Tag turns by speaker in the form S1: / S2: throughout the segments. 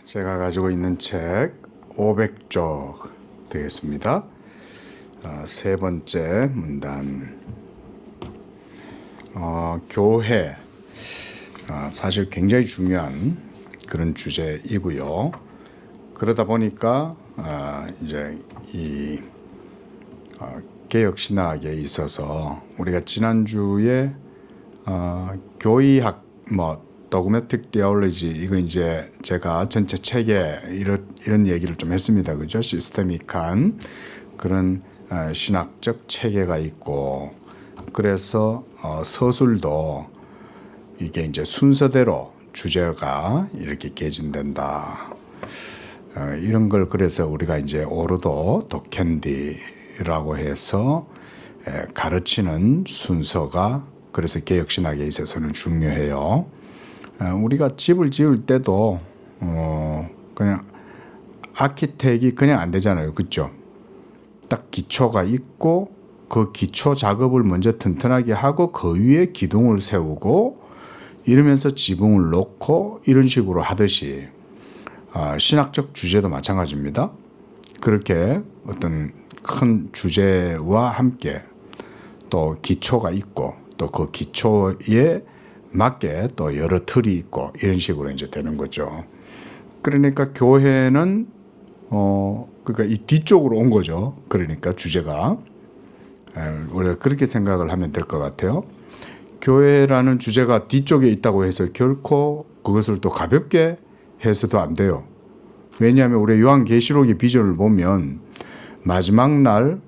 S1: 제가 가지고 있는 책 500쪽 되겠습니다. 세 번째 문단. 교회. 사실 굉장히 중요한 그런 주제이고요. 그러다 보니까 이제 이 개혁 신학에 있어서 우리가 지난주에 교의학 도그매틱 디올로지 이거 이제 제가 전체 책에 이런 얘기를 좀 했습니다. 그죠? 시스테믹한 그런 신학적 체계가 있고, 그래서 서술도 이게 이제 순서대로 주제가 이렇게 개진된다. 이런 걸 그래서 우리가 이제 오르도 도캔디라고 해서 가르치는 순서가 그래서 개혁신학에 있어서는 중요해요. 우리가 집을 지을 때도 그냥 아키텍이 그냥 안 되잖아요. 그렇죠? 딱 기초가 있고 그 기초 작업을 먼저 튼튼하게 하고 그 위에 기둥을 세우고 이러면서 지붕을 놓고 이런 식으로 하듯이 신학적 주제도 마찬가지입니다. 그렇게 어떤 큰 주제와 함께 또 기초가 있고 또 그 기초에 맞게 또 여러 틀이 있고 이런 식으로 이제 되는 거죠. 그러니까 교회는 그러니까 이 뒤쪽으로 온 거죠. 그러니까 주제가 우리가 그렇게 생각을 하면 될 것 같아요. 교회라는 주제가 뒤쪽에 있다고 해서 결코 그것을 또 가볍게 해서도 안 돼요. 왜냐하면 우리 요한계시록의 비전을 보면 마지막 날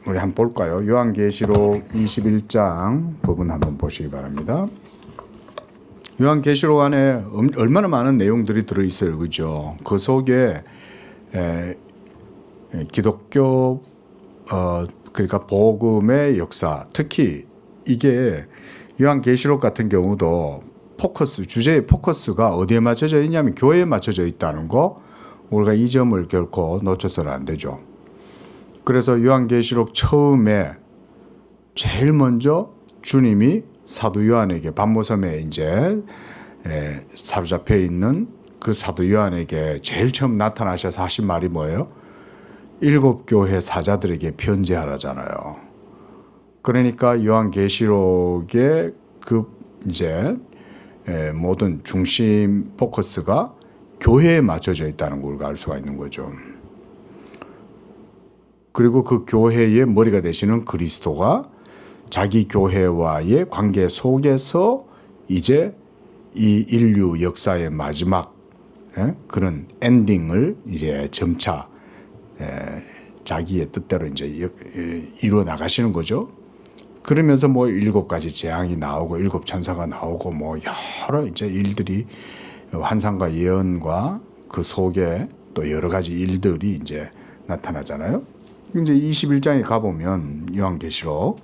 S1: 우리 한번 볼까요? 요한계시록 21장 부분 한번 보시기 바랍니다. 요한계시록 안에 얼마나 많은 내용들이 들어있어요. 그죠? 그 속에 기독교 그러니까 복음의 역사, 특히 이게 요한계시록 같은 경우도 주제의 포커스가 어디에 맞춰져 있냐면 교회에 맞춰져 있다는 거, 우리가 이 점을 결코 놓쳐서는 안 되죠. 그래서 요한계시록 처음에 제일 먼저 주님이 사도 요한에게 반모섬에 이제 사로잡혀 있는 그 사도 요한에게 제일 처음 나타나셔서 하신 말이 뭐예요? 7교회 사자들에게 편지하라잖아요. 그러니까 요한계시록의 그 이제 모든 중심 포커스가 교회에 맞춰져 있다는 걸 알 수가 있는 거죠. 그리고 그 교회의 머리가 되시는 그리스도가 자기 교회와의 관계 속에서 이제 이 인류 역사의 마지막 그런 엔딩을 이제 점차 자기의 뜻대로 이제 이루어 나가시는 거죠. 그러면서 7가지 재앙이 나오고 7천사가 나오고 여러 이제 일들이 환상과 예언과 그 속에 또 여러 가지 일들이 이제 나타나잖아요. 이제 21장에 가보면 요한계시록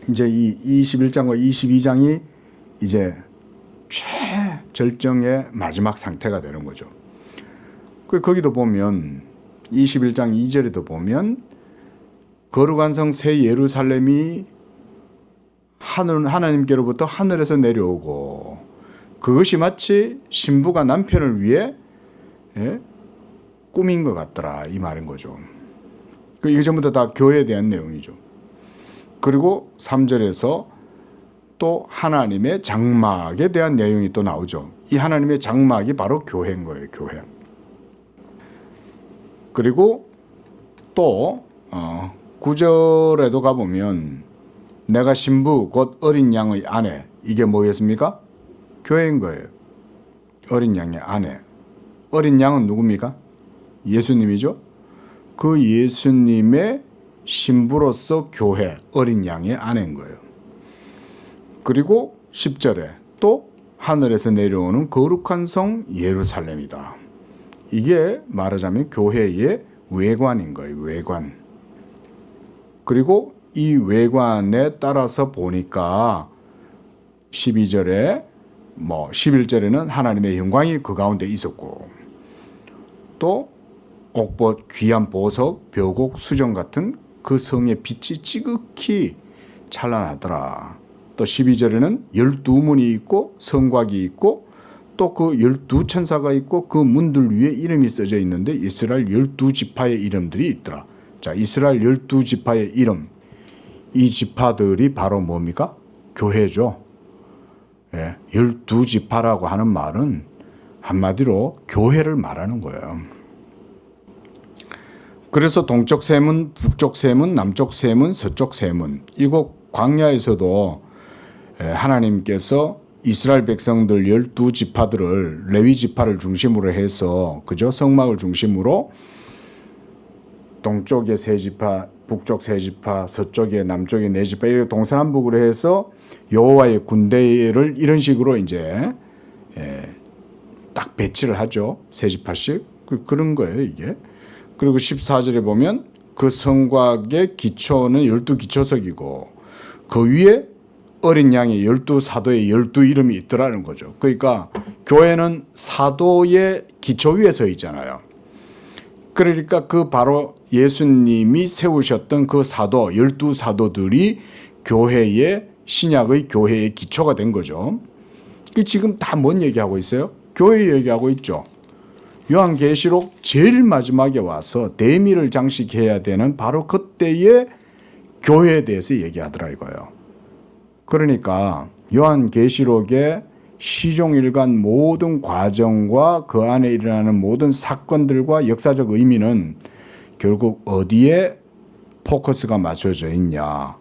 S1: 이제 이 21장과 22장이 이제 최절정의 마지막 상태가 되는 거죠. 거기도 보면 21장 2절에도 보면 거룩한 성 새 예루살렘이 하나님께로부터 하늘에서 내려오고 그것이 마치 신부가 남편을 위해 꿈인 것 같더라, 이 말인 거죠. 이게 전부 다 교회에 대한 내용이죠. 그리고 3절에서 또 하나님의 장막에 대한 내용이 또 나오죠. 이 하나님의 장막이 바로 교회인 거예요, 교회. 그리고 또 9절에도 가보면 내가 신부 곧 어린 양의 아내, 이게 뭐겠습니까? 교회인 거예요. 어린 양의 아내. 어린 양은 누굽니까? 예수님이죠. 그 예수님의 신부로서 교회, 어린 양의 아내인 거예요. 그리고 10절에 또 하늘에서 내려오는 거룩한 성 예루살렘이다. 이게 말하자면 교회의 외관인 거예요. 외관. 그리고 이 외관에 따라서 보니까 12절에 11절에는 하나님의 영광이 그 가운데 있었고, 또 옥봇, 귀한 보석, 벼곡, 수정 같은 그 성의 빛이 지극히 찬란하더라. 또 또 12절에는 12문이 있고 성곽이 있고 또 그 12천사가 있고 그 문들 위에 이름이 써져 있는데 이스라엘 12지파의 이름들이 있더라. 자, 이스라엘 12지파의 이름. 이 지파들이 바로 뭡니까? 교회죠. 예, 12지파라고 하는 말은 한마디로 교회를 말하는 거예요. 그래서 동쪽 세문, 북쪽 세문, 남쪽 세문, 서쪽 세문. 이곳 광야에서도 하나님께서 이스라엘 백성들 12지파들을 레위 지파를 중심으로 해서 그죠? 성막을 중심으로 동쪽에 세 지파, 북쪽 세 지파, 서쪽에 남쪽에 네 지파 이렇게 동서남북으로 해서 여호와의 군대를 이런 식으로 이제 딱 배치를 하죠. 세 지파씩. 그런 거예요, 이게. 그리고 14절에 보면 그 성곽의 기초는 12기초석이고 그 위에 어린 양의 12사도의 12이름이 있더라는 거죠. 그러니까 교회는 사도의 기초 위에 서 있잖아요. 그러니까 그 바로 예수님이 세우셨던 그 사도, 12사도들이 교회의 신약의 교회의 기초가 된 거죠. 지금 다 뭔 얘기하고 있어요? 교회 얘기하고 있죠. 요한계시록 제일 마지막에 와서 대미를 장식해야 되는 바로 그때의 교회에 대해서 얘기하더라 이거예요. 그러니까 요한계시록의 시종일관 모든 과정과 그 안에 일어나는 모든 사건들과 역사적 의미는 결국 어디에 포커스가 맞춰져 있냐.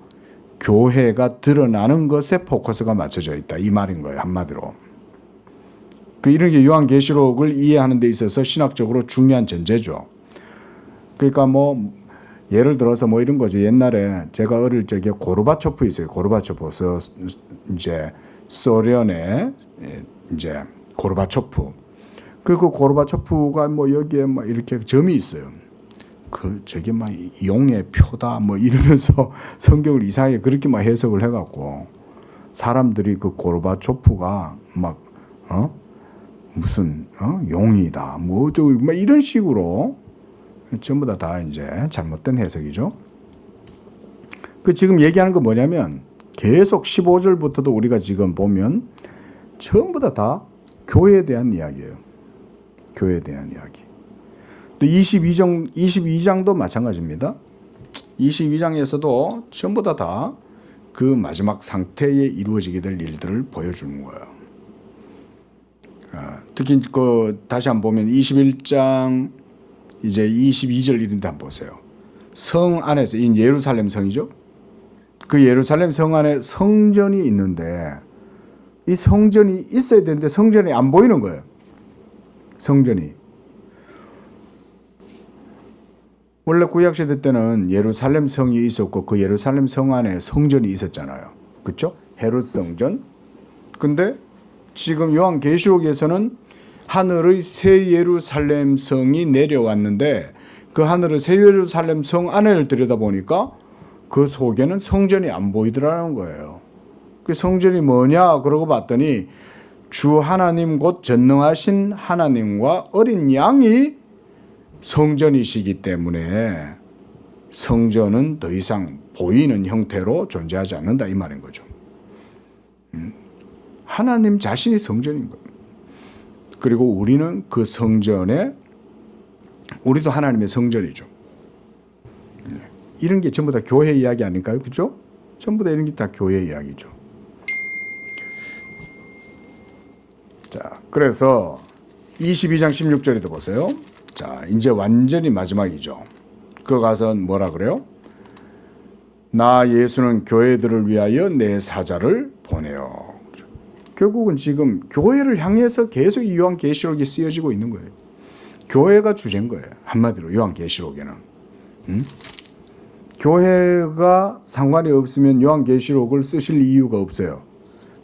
S1: 교회가 드러나는 것에 포커스가 맞춰져 있다. 이 말인 거예요. 한마디로. 이런 게 요한계시록을 이해하는 데 있어서 신학적으로 중요한 전제죠. 그러니까 뭐 예를 들어서 뭐 이런 거죠. 옛날에 제가 어릴 적에 고르바초프 있어요. 고르바초프. 이제 소련의 이제 고르바초프. 그리고 고르바초프가 뭐 여기에 뭐 이렇게 점이 있어요. 저게 막 용의 표다 뭐 이러면서 성경을 이상하게 그렇게 막 해석을 해갖고 사람들이 그 고르바초프가 막 무슨 용이다 뭐 어쩌고 막 이런 식으로 전부 다 이제 잘못된 해석이죠. 지금 얘기하는 건 뭐냐면 계속 15절부터도 우리가 지금 보면 전부 다 교회에 대한 이야기예요. 교회에 대한 이야기. 또 22장도 마찬가지입니다. 22장에서도 전부 다 그 마지막 상태에 이루어지게 될 일들을 보여주는 거예요. 특히 다시 한번 보면 21장 이제 22절 이런 데 한번 보세요. 성 안에서 이 예루살렘 성이죠. 그 예루살렘 성 안에 성전이 있는데 이 성전이 있어야 되는데 성전이 안 보이는 거예요. 성전이. 원래 구약시대 때는 예루살렘 성이 있었고 그 예루살렘 성 안에 성전이 있었잖아요. 그렇죠? 헤롯 성전. 근데 지금 요한계시록에서는 하늘의 새 예루살렘 성이 내려왔는데 그 하늘의 새 예루살렘 성 안을 들여다보니까 그 속에는 성전이 안 보이더라는 거예요. 그 성전이 뭐냐 그러고 봤더니 주 하나님 곧 전능하신 하나님과 어린 양이 성전이시기 때문에 성전은 더 이상 보이는 형태로 존재하지 않는다 이 말인 거죠. 하나님 자신이 성전인 거예요. 그리고 우리는 그 성전에 우리도 하나님의 성전이죠. 이런 게 전부 다 교회 이야기 아닐까요? 그렇죠? 전부 다 이런 게 다 교회 이야기죠. 자, 그래서 22장 16절에도 보세요. 자, 이제 완전히 마지막이죠. 그 가서 뭐라 그래요? 나 예수는 교회들을 위하여 내 사자를 보내요. 결국은 지금 교회를 향해서 계속 이 요한계시록이 쓰여지고 있는 거예요. 교회가 주제인 거예요. 한마디로 요한계시록에는. 교회가 상관이 없으면 요한계시록을 쓰실 이유가 없어요.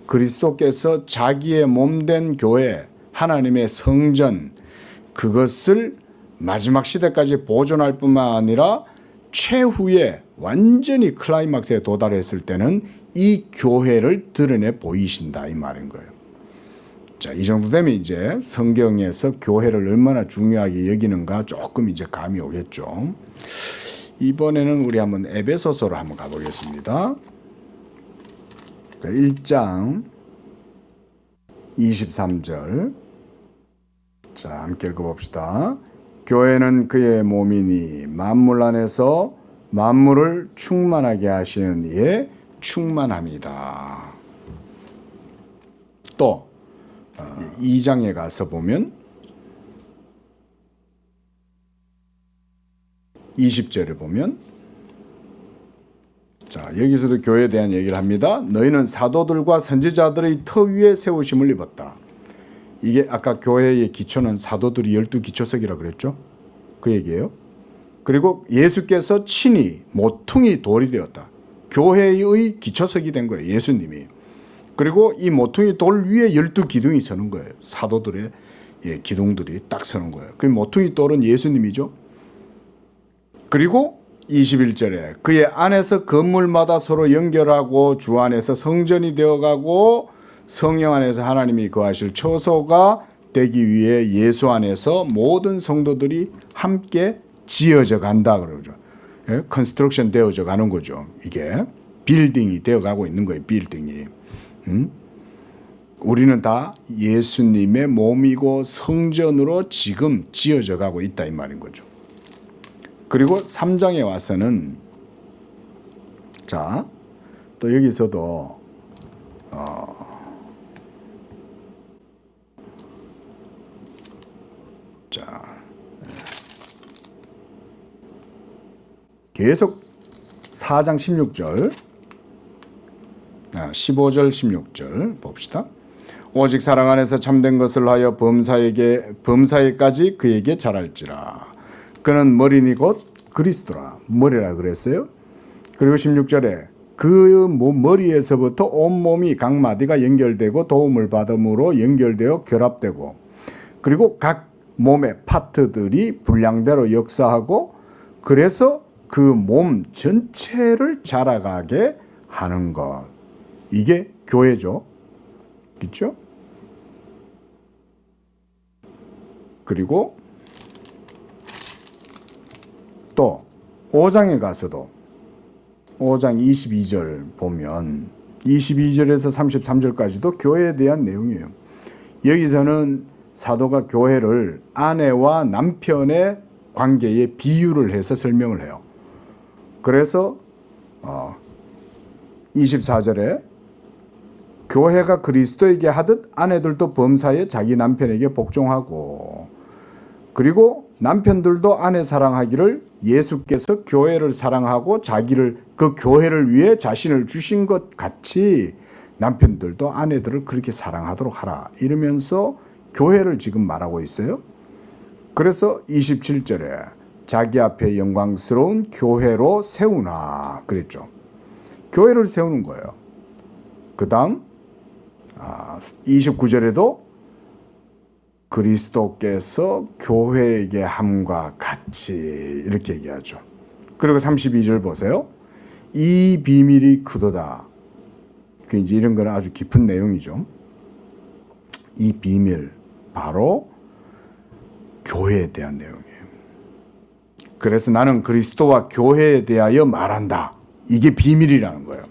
S1: 그리스도께서 자기의 몸된 교회, 하나님의 성전, 그것을 마지막 시대까지 보존할 뿐만 아니라 최후에 완전히 클라이막스에 도달했을 때는 이 교회를 드러내 보이신다 이 말인 거예요. 자, 이 정도 되면 이제 성경에서 교회를 얼마나 중요하게 여기는가 조금 이제 감이 오겠죠. 이번에는 우리 한번 에베소서로 한번 가보겠습니다. 1장 23절. 자, 함께 읽어봅시다. 교회는 그의 몸이니 만물 안에서 만물을 충만하게 하시는 이의 충만함이다. 또 2장에 가서 보면 20절에 보면, 자, 여기서도 교회에 대한 얘기를 합니다. 너희는 사도들과 선지자들의 터 위에 세우심을 입었다. 이게 아까 교회의 기초는 사도들이 12기초석이라고 그랬죠. 그 얘기예요. 그리고 예수께서 친히 모퉁이 돌이 되었다. 교회의 기초석이 된 거예요, 예수님이. 그리고 이 모퉁이 돌 위에 12기둥이 서는 거예요. 사도들의 기둥들이 딱 서는 거예요. 그 모퉁이 돌은 예수님이죠. 그리고 21절에 그의 안에서 건물마다 서로 연결하고 주 안에서 성전이 되어가고 성령 안에서 하나님이 거하실 처소가 되기 위해 예수 안에서 모든 성도들이 함께 지어져 간다 그러죠. 예? 컨스트럭션 되어져 가는 거죠. 이게 빌딩이 되어가고 있는 거예요. 빌딩이. 우리는 다 예수님의 몸이고 성전으로 지금 지어져 가고 있다 이 말인 거죠. 그리고 3장에 와서는, 자, 또 여기서도 자, 계속 4장 16절 15절 16절 봅시다. 오직 사랑 안에서 참된 것을 하여 범사에까지 그에게 잘할지라. 그는 머리니 곧 그리스도라. 머리라 그랬어요. 그리고 16절에 그 머리에서부터 온몸이 각 마디가 연결되고 도움을 받음으로 연결되어 결합되고, 그리고 각 몸의 파트들이 분량대로 역사하고, 그래서 그 몸 전체를 자라가게 하는 것. 이게 교회죠. 그렇죠? 그리고 또 5장에 가서도 5장 22절 보면 22절에서 33절까지도 교회에 대한 내용이에요. 여기서는 사도가 교회를 아내와 남편의 관계에 비유를 해서 설명을 해요. 그래서 24절에 교회가 그리스도에게 하듯 아내들도 범사에 자기 남편에게 복종하고, 그리고 남편들도 아내 사랑하기를 예수께서 교회를 사랑하고 자기를 그 교회를 위해 자신을 주신 것 같이 남편들도 아내들을 그렇게 사랑하도록 하라. 이러면서 교회를 지금 말하고 있어요. 그래서 27절에 자기 앞에 영광스러운 교회로 세우나 그랬죠. 교회를 세우는 거예요. 그 다음 29절에도 그리스도께서 교회에게 함과 같이 이렇게 얘기하죠. 그리고 32절 보세요. 이 비밀이 크도다. 그 이제 이런 거는 아주 깊은 내용이죠. 이 비밀 바로 교회에 대한 내용이에요. 그래서 나는 그리스도와 교회에 대하여 말한다. 이게 비밀이라는 거예요.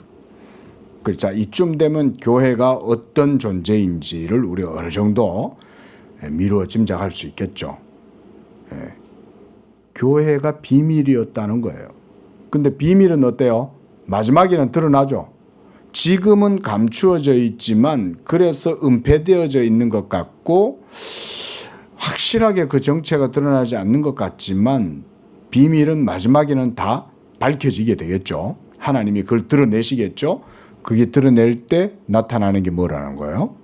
S1: 자, 이쯤 되면 교회가 어떤 존재인지를 우리가 어느 정도 미루어 짐작할 수 있겠죠. 교회가 비밀이었다는 거예요. 근데 비밀은 어때요? 마지막에는 드러나죠. 지금은 감추어져 있지만 그래서 은폐되어져 있는 것 같고 확실하게 그 정체가 드러나지 않는 것 같지만 비밀은 마지막에는 다 밝혀지게 되겠죠. 하나님이 그걸 드러내시겠죠. 그게 드러낼 때 나타나는 게 뭐라는 거예요?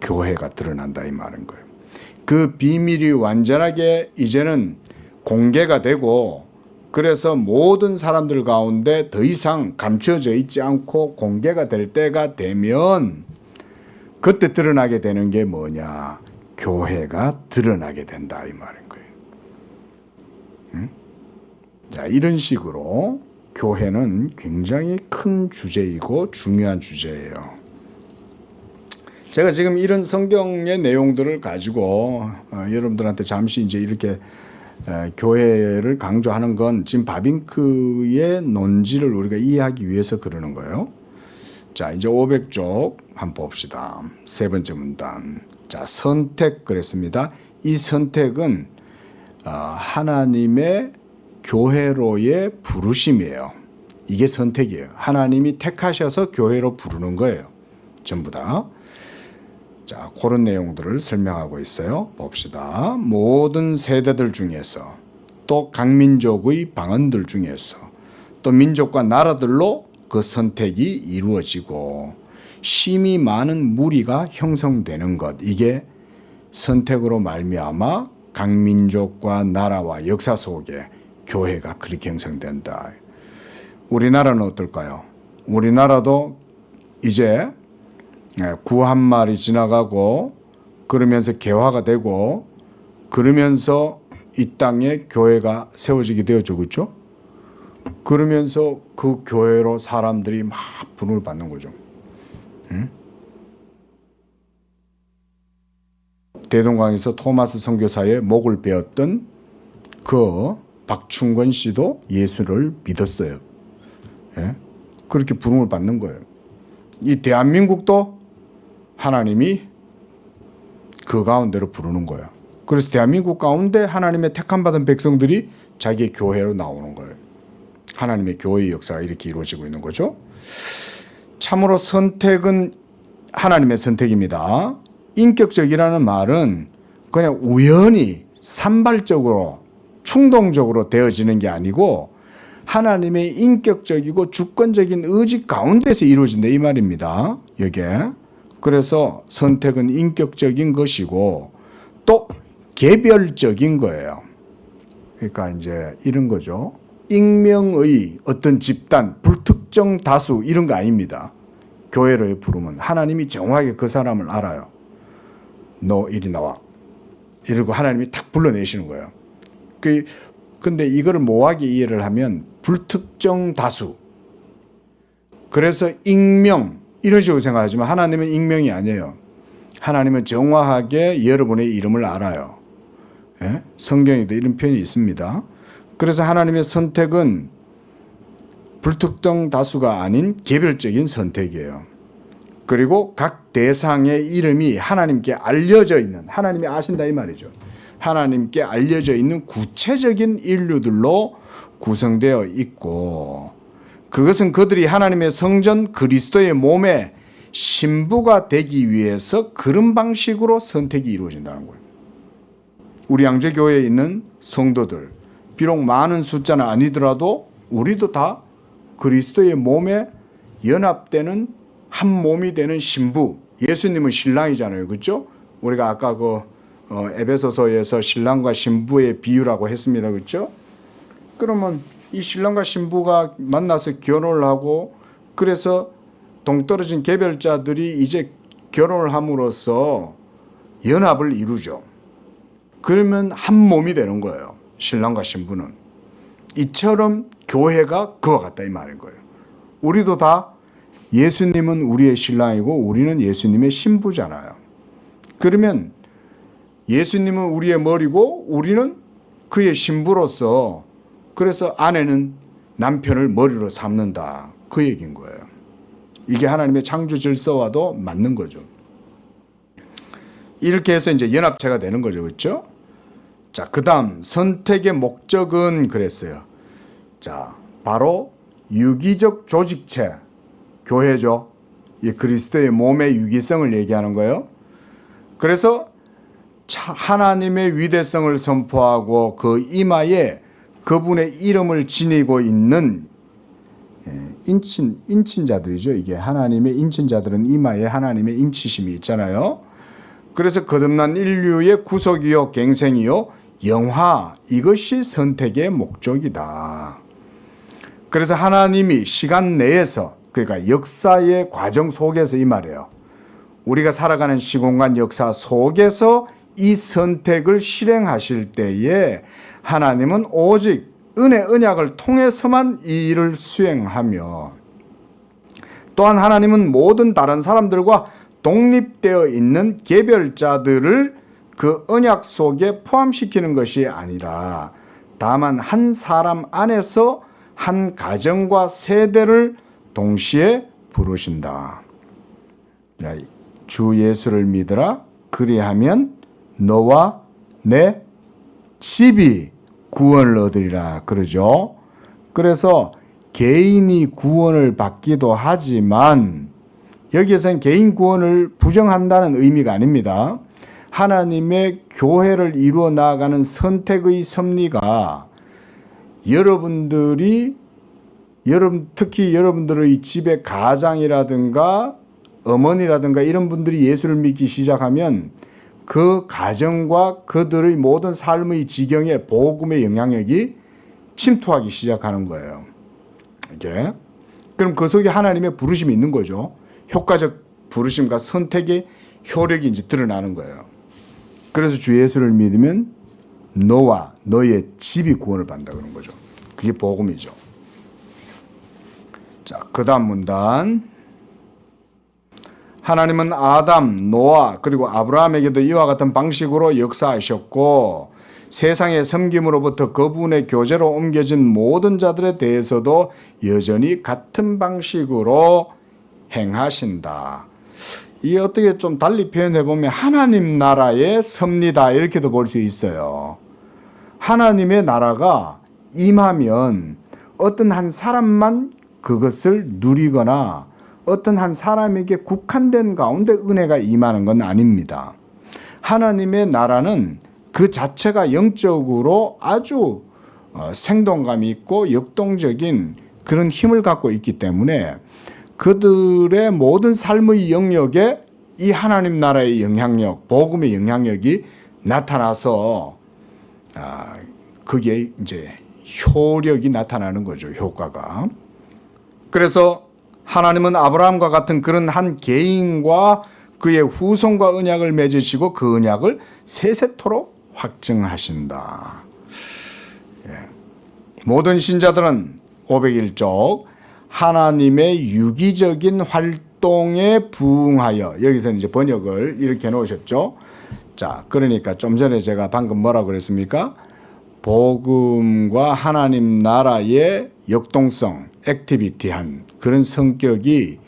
S1: 교회가 드러난다 이 말인 거예요. 그 비밀이 완전하게 이제는 공개가 되고, 그래서 모든 사람들 가운데 더 이상 감춰져 있지 않고 공개가 될 때가 되면 그때 드러나게 되는 게 뭐냐? 교회가 드러나게 된다 이 말인 거예요. 자, 이런 식으로 교회는 굉장히 큰 주제이고 중요한 주제예요. 제가 지금 이런 성경의 내용들을 가지고 여러분들한테 잠시 이제 이렇게 교회를 강조하는 건 지금 바빙크의 논지를 우리가 이해하기 위해서 그러는 거예요. 자, 이제 500쪽 한번 봅시다. 세 번째 문단. 자, 선택 그랬습니다. 이 선택은 하나님의 교회로의 부르심이에요. 이게 선택이에요. 하나님이 택하셔서 교회로 부르는 거예요. 전부 다. 자, 그런 내용들을 설명하고 있어요. 봅시다. 모든 세대들 중에서 또 각 민족의 방언들 중에서 또 민족과 나라들로 그 선택이 이루어지고 심히 많은 무리가 형성되는 것, 이게 선택으로 말미암아 각 민족과 나라와 역사 속에 교회가 그렇게 형성된다. 우리나라는 어떨까요? 우리나라도 이제 구한말이 지나가고 그러면서 개화가 되고 그러면서 이 땅에 교회가 세워지게 되었죠. 그렇죠? 그러면서 그 교회로 사람들이 막 분을 받는 거죠. 응? 대동강에서 토마스 선교사의 목을 베었던 그 박충건 씨도 예수를 믿었어요. 예? 그렇게 부름을 받는 거예요. 이 대한민국도 하나님이 그 가운데로 부르는 거예요. 그래서 대한민국 가운데 하나님의 택함받은 백성들이 자기의 교회로 나오는 거예요. 하나님의 교회의 역사가 이렇게 이루어지고 있는 거죠. 참으로 선택은 하나님의 선택입니다. 인격적이라는 말은 그냥 우연히 산발적으로 충동적으로 되어지는 게 아니고 하나님의 인격적이고 주권적인 의지 가운데서 이루어진다 이 말입니다. 여기에. 그래서 선택은 인격적인 것이고 또 개별적인 거예요. 그러니까 이제 이런 거죠. 익명의 어떤 집단, 불특정 다수 이런 거 아닙니다. 교회로의 부름은 하나님이 정확하게 그 사람을 알아요. 너 이리 나와. 이러고 하나님이 탁 불러내시는 거예요. 근데 이거를 모호하게 이해를 하면 불특정 다수. 그래서 익명 이런 식으로 생각하지만 하나님은 익명이 아니에요. 하나님은 정확하게 여러분의 이름을 알아요. 예? 성경에도 이런 표현이 있습니다. 그래서 하나님의 선택은 불특정 다수가 아닌 개별적인 선택이에요. 그리고 각 대상의 이름이 하나님께 알려져 있는, 하나님이 아신다 이 말이죠. 하나님께 알려져 있는 구체적인 인류들로 구성되어 있고 그것은 그들이 하나님의 성전 그리스도의 몸에 신부가 되기 위해서 그런 방식으로 선택이 이루어진다는 거예요. 우리 양재교회에 있는 성도들 비록 많은 숫자는 아니더라도 우리도 다 그리스도의 몸에 연합되는 한 몸이 되는 신부, 예수님은 신랑이잖아요. 그렇죠? 우리가 아까 에베소서에서 신랑과 신부의 비유라고 했습니다. 그렇죠? 그러면 이 신랑과 신부가 만나서 결혼을 하고 그래서 동떨어진 개별자들이 이제 결혼을 함으로써 연합을 이루죠. 그러면 한 몸이 되는 거예요. 신랑과 신부는. 이처럼 교회가 그와 같다 이 말인 거예요. 우리도 다 예수님은 우리의 신랑이고 우리는 예수님의 신부잖아요. 그러면 예수님은 우리의 머리고 우리는 그의 신부로서 그래서 아내는 남편을 머리로 삼는다. 그 얘기인 거예요. 이게 하나님의 창조 질서와도 맞는 거죠. 이렇게 해서 이제 연합체가 되는 거죠. 그렇죠? 자, 그다음 선택의 목적은 그랬어요. 자, 바로 유기적 조직체, 교회죠. 이 그리스도의 몸의 유기성을 얘기하는 거예요. 그래서 하나님의 위대성을 선포하고 그 이마에 그분의 이름을 지니고 있는 인친자들이죠. 이게 하나님의 인친자들은 이마에 하나님의 인치심이 있잖아요. 그래서 거듭난 인류의 구속이요 갱생이요 영화, 이것이 선택의 목적이다. 그래서 하나님이 시간 내에서 그러니까 역사의 과정 속에서 이 말이에요. 우리가 살아가는 시공간 역사 속에서 이 선택을 실행하실 때에 하나님은 오직 은혜 언약을 통해서만 이 일을 수행하며 또한 하나님은 모든 다른 사람들과 독립되어 있는 개별자들을 그 언약 속에 포함시키는 것이 아니라 다만 한 사람 안에서 한 가정과 세대를 동시에 부르신다. 주 예수를 믿으라. 그리하면 너와 내 집이 구원을 얻으리라 그러죠. 그래서 개인이 구원을 받기도 하지만 여기에서는 개인 구원을 부정한다는 의미가 아닙니다. 하나님의 교회를 이루어 나아가는 선택의 섭리가 특히 여러분들의 집의 가장이라든가 어머니라든가 이런 분들이 예수를 믿기 시작하면 그 가정과 그들의 모든 삶의 지경에 복음의 영향력이 침투하기 시작하는 거예요. 이게 그럼 그 속에 하나님의 부르심이 있는 거죠. 효과적 부르심과 선택의 효력이 이제 드러나는 거예요. 그래서 주 예수를 믿으면 너와 너의 집이 구원을 받는다 그런 거죠. 그게 복음이죠. 자, 그다음 문단. 하나님은 아담, 노아 그리고 아브라함에게도 이와 같은 방식으로 역사하셨고 세상의 섬김으로부터 그분의 교제로 옮겨진 모든 자들에 대해서도 여전히 같은 방식으로 행하신다. 이게 어떻게 좀 달리 표현해 보면 하나님 나라의 섭리다 이렇게도 볼 수 있어요. 하나님의 나라가 임하면 어떤 한 사람만 그것을 누리거나 어떤 한 사람에게 국한된 가운데 은혜가 임하는 건 아닙니다. 하나님의 나라는 그 자체가 영적으로 아주 생동감이 있고 역동적인 그런 힘을 갖고 있기 때문에 그들의 모든 삶의 영역에 이 하나님 나라의 영향력, 복음의 영향력이 나타나서 그게 이제 효력이 나타나는 거죠. 효과가. 그래서 하나님은 아브라함과 같은 그런 한 개인과 그의 후손과 언약을 맺으시고 그 언약을 세세토록 확증하신다. 모든 신자들은 501쪽 하나님의 유기적인 활동에 부응하여 여기서는 이제 번역을 이렇게 해놓으셨죠. 자, 그러니까 좀 전에 제가 방금 뭐라고 그랬습니까? 복음과 하나님 나라의 역동성, 액티비티한 그런 성격이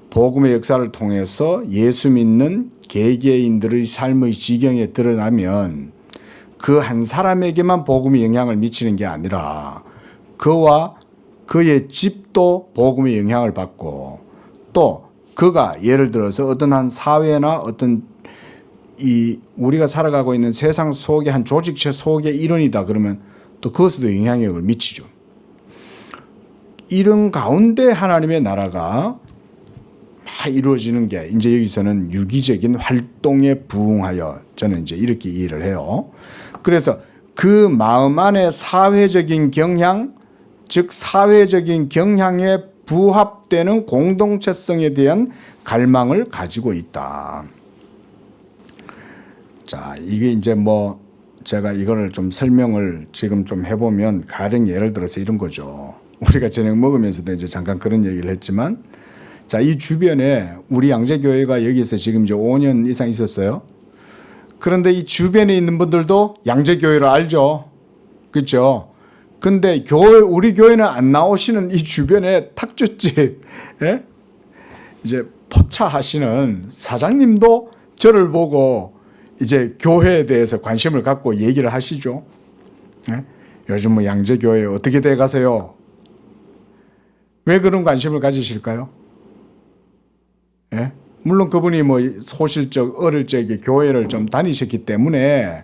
S1: 복음의 역사를 통해서 예수 믿는 개개인들의 삶의 지경에 드러나면 그 한 사람에게만 복음이 영향을 미치는 게 아니라 그와 그의 집도 복음의 영향을 받고 또 그가 예를 들어서 어떤 한 사회나 어떤 우리가 살아가고 있는 세상 속의 한 조직체 속의 일원이다 그러면 또 그것에도 영향력을 미치죠. 이런 가운데 하나님의 나라가 이루어지는 게 이제 여기서는 유기적인 활동에 부응하여 저는 이제 이렇게 이해를 해요. 그래서 그 마음 안에 사회적인 경향, 즉 사회적인 경향에 부합되는 공동체성에 대한 갈망을 가지고 있다. 자, 이게 이제 뭐 제가 이거를 좀 설명을 지금 좀 해보면 가령 예를 들어서 이런 거죠. 우리가 저녁 먹으면서도 이제 잠깐 그런 얘기를 했지만, 자, 이 주변에 우리 양재교회가 여기서 지금 이제 5년 이상 있었어요. 그런데 이 주변에 있는 분들도 양재교회를 알죠. 그렇죠? 근데 우리 교회는 안 나오시는 이 주변에 탁주집, 예? 이제 포차하시는 사장님도 저를 보고 이제 교회에 대해서 관심을 갖고 얘기를 하시죠. 예? 요즘 뭐 양재교회 어떻게 돼 가세요? 왜 그런 관심을 가지실까요? 예? 물론 그분이 뭐 소실적 어릴 적에 교회를 좀 다니셨기 때문에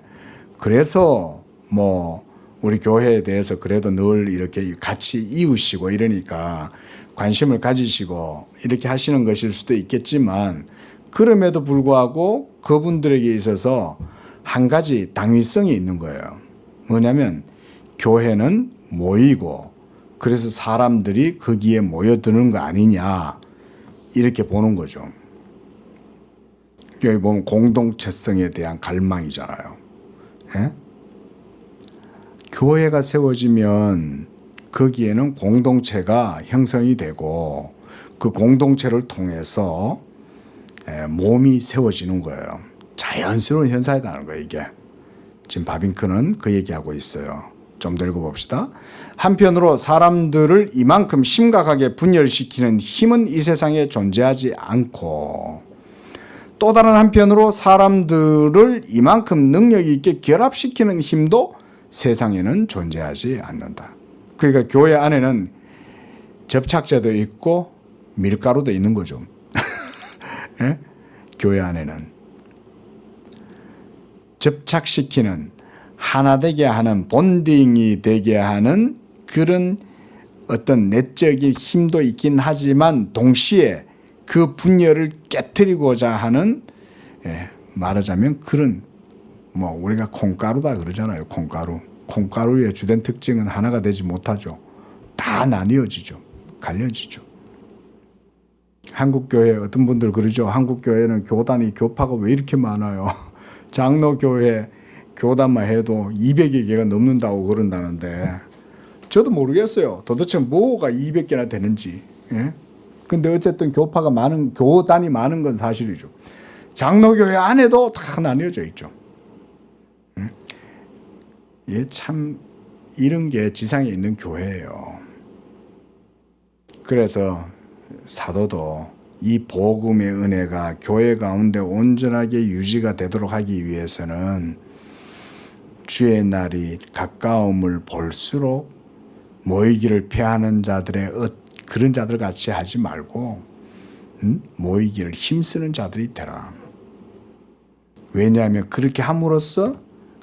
S1: 그래서 뭐 우리 교회에 대해서 그래도 늘 이렇게 같이 이웃이고 이러니까 관심을 가지시고 이렇게 하시는 것일 수도 있겠지만 그럼에도 불구하고 그분들에게 있어서 한 가지 당위성이 있는 거예요. 뭐냐면 교회는 모이고 그래서 사람들이 거기에 모여드는 거 아니냐 이렇게 보는 거죠. 여기 보면 공동체성에 대한 갈망이잖아요. 예? 교회가 세워지면 거기에는 공동체가 형성이 되고 그 공동체를 통해서 몸이 세워지는 거예요. 자연스러운 현상이라는 거예요, 이게. 지금 바빙크는 그 얘기하고 있어요. 좀 더 읽어봅시다. 한편으로 사람들을 이만큼 심각하게 분열시키는 힘은 이 세상에 존재하지 않고 또 다른 한편으로 사람들을 이만큼 능력 있게 결합시키는 힘도 세상에는 존재하지 않는다. 그러니까 교회 안에는 접착제도 있고 밀가루도 있는 거죠. 예? 교회 안에는 접착시키는 하나 되게 하는 본딩이 되게 하는 그런 어떤 내적인 힘도 있긴 하지만 동시에 그 분열을 깨트리고자 하는 말하자면 그런 뭐 우리가 콩가루다 그러잖아요. 콩가루의 주된 특징은 하나가 되지 못하죠. 다 나뉘어지죠. 갈려지죠. 한국교회 어떤 분들 그러죠. 한국교회는 교단이 교파가 왜 이렇게 많아요. 장로교회 교단만 해도 200여 개가 넘는다고 그런다는데 저도 모르겠어요. 도대체 뭐가 200개나 되는지. 근데 어쨌든 교단이 많은 건 사실이죠. 장로교회 안에도 다 나뉘어져 있죠. 참 이런 게 지상에 있는 교회예요. 그래서 사도도 이 복음의 은혜가 교회 가운데 온전하게 유지가 되도록 하기 위해서는 주의 날이 가까움을 볼수록 모이기를 피하는 자들의 그런 자들 같이 하지 말고 모이기를 힘쓰는 자들이 되라. 왜냐하면 그렇게 함으로써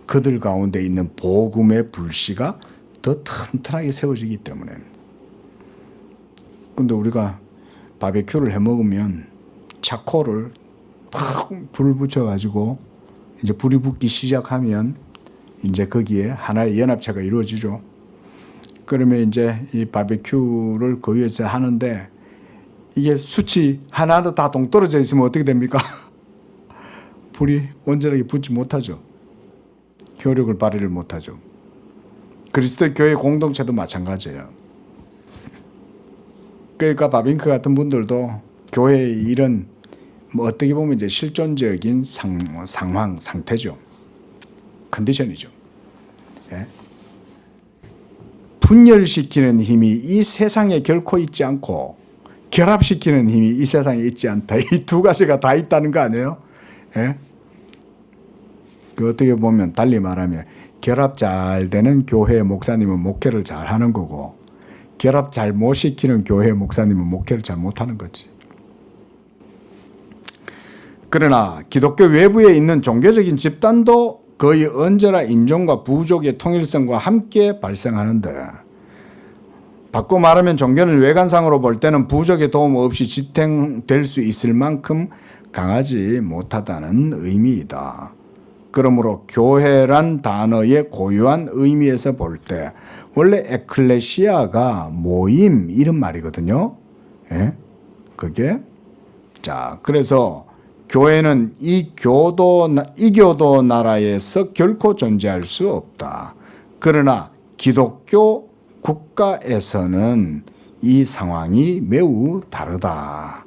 S1: 그들 가운데 있는 복음의 불씨가 더 튼튼하게 세워지기 때문에. 근데 우리가 바베큐를 해 먹으면 차코를 팍 불 붙여가지고 이제 불이 붙기 시작하면 이제 거기에 하나의 연합체가 이루어지죠. 그러면 이제 이 바베큐를 그 위에서 하는데 이게 숯이 하나도 다 동떨어져 있으면 어떻게 됩니까? 불이 온전하게 붙지 못하죠. 효력을 발휘를 못하죠. 그리스도 교회 공동체도 마찬가지예요. 그러니까 바빙크 같은 분들도 교회의 이런 뭐 어떻게 보면 이제 실존적인 상황, 상태죠. 컨디션이죠. 예? 분열시키는 힘이 이 세상에 결코 있지 않고 결합시키는 힘이 이 세상에 있지 않다. 이 두 가지가 다 있다는 거 아니에요? 예? 그 어떻게 보면 달리 말하면 결합 잘 되는 교회 목사님은 목회를 잘 하는 거고 결합 잘 못 시키는 교회 목사님은 목회를 잘 못하는 거지. 그러나 기독교 외부에 있는 종교적인 집단도 거의 언제나 인종과 부족의 통일성과 함께 발생하는데 바꿔 말하면 종교는 외관상으로 볼 때는 부족의 도움 없이 지탱될 수 있을 만큼 강하지 못하다는 의미이다. 그러므로 교회란 단어의 고유한 의미에서 볼 때 원래 에클레시아가 모임 이런 말이거든요. 예? 그게 자 그래서 교회는 이 교도 나라에서 결코 존재할 수 없다. 그러나 기독교 국가에서는 이 상황이 매우 다르다.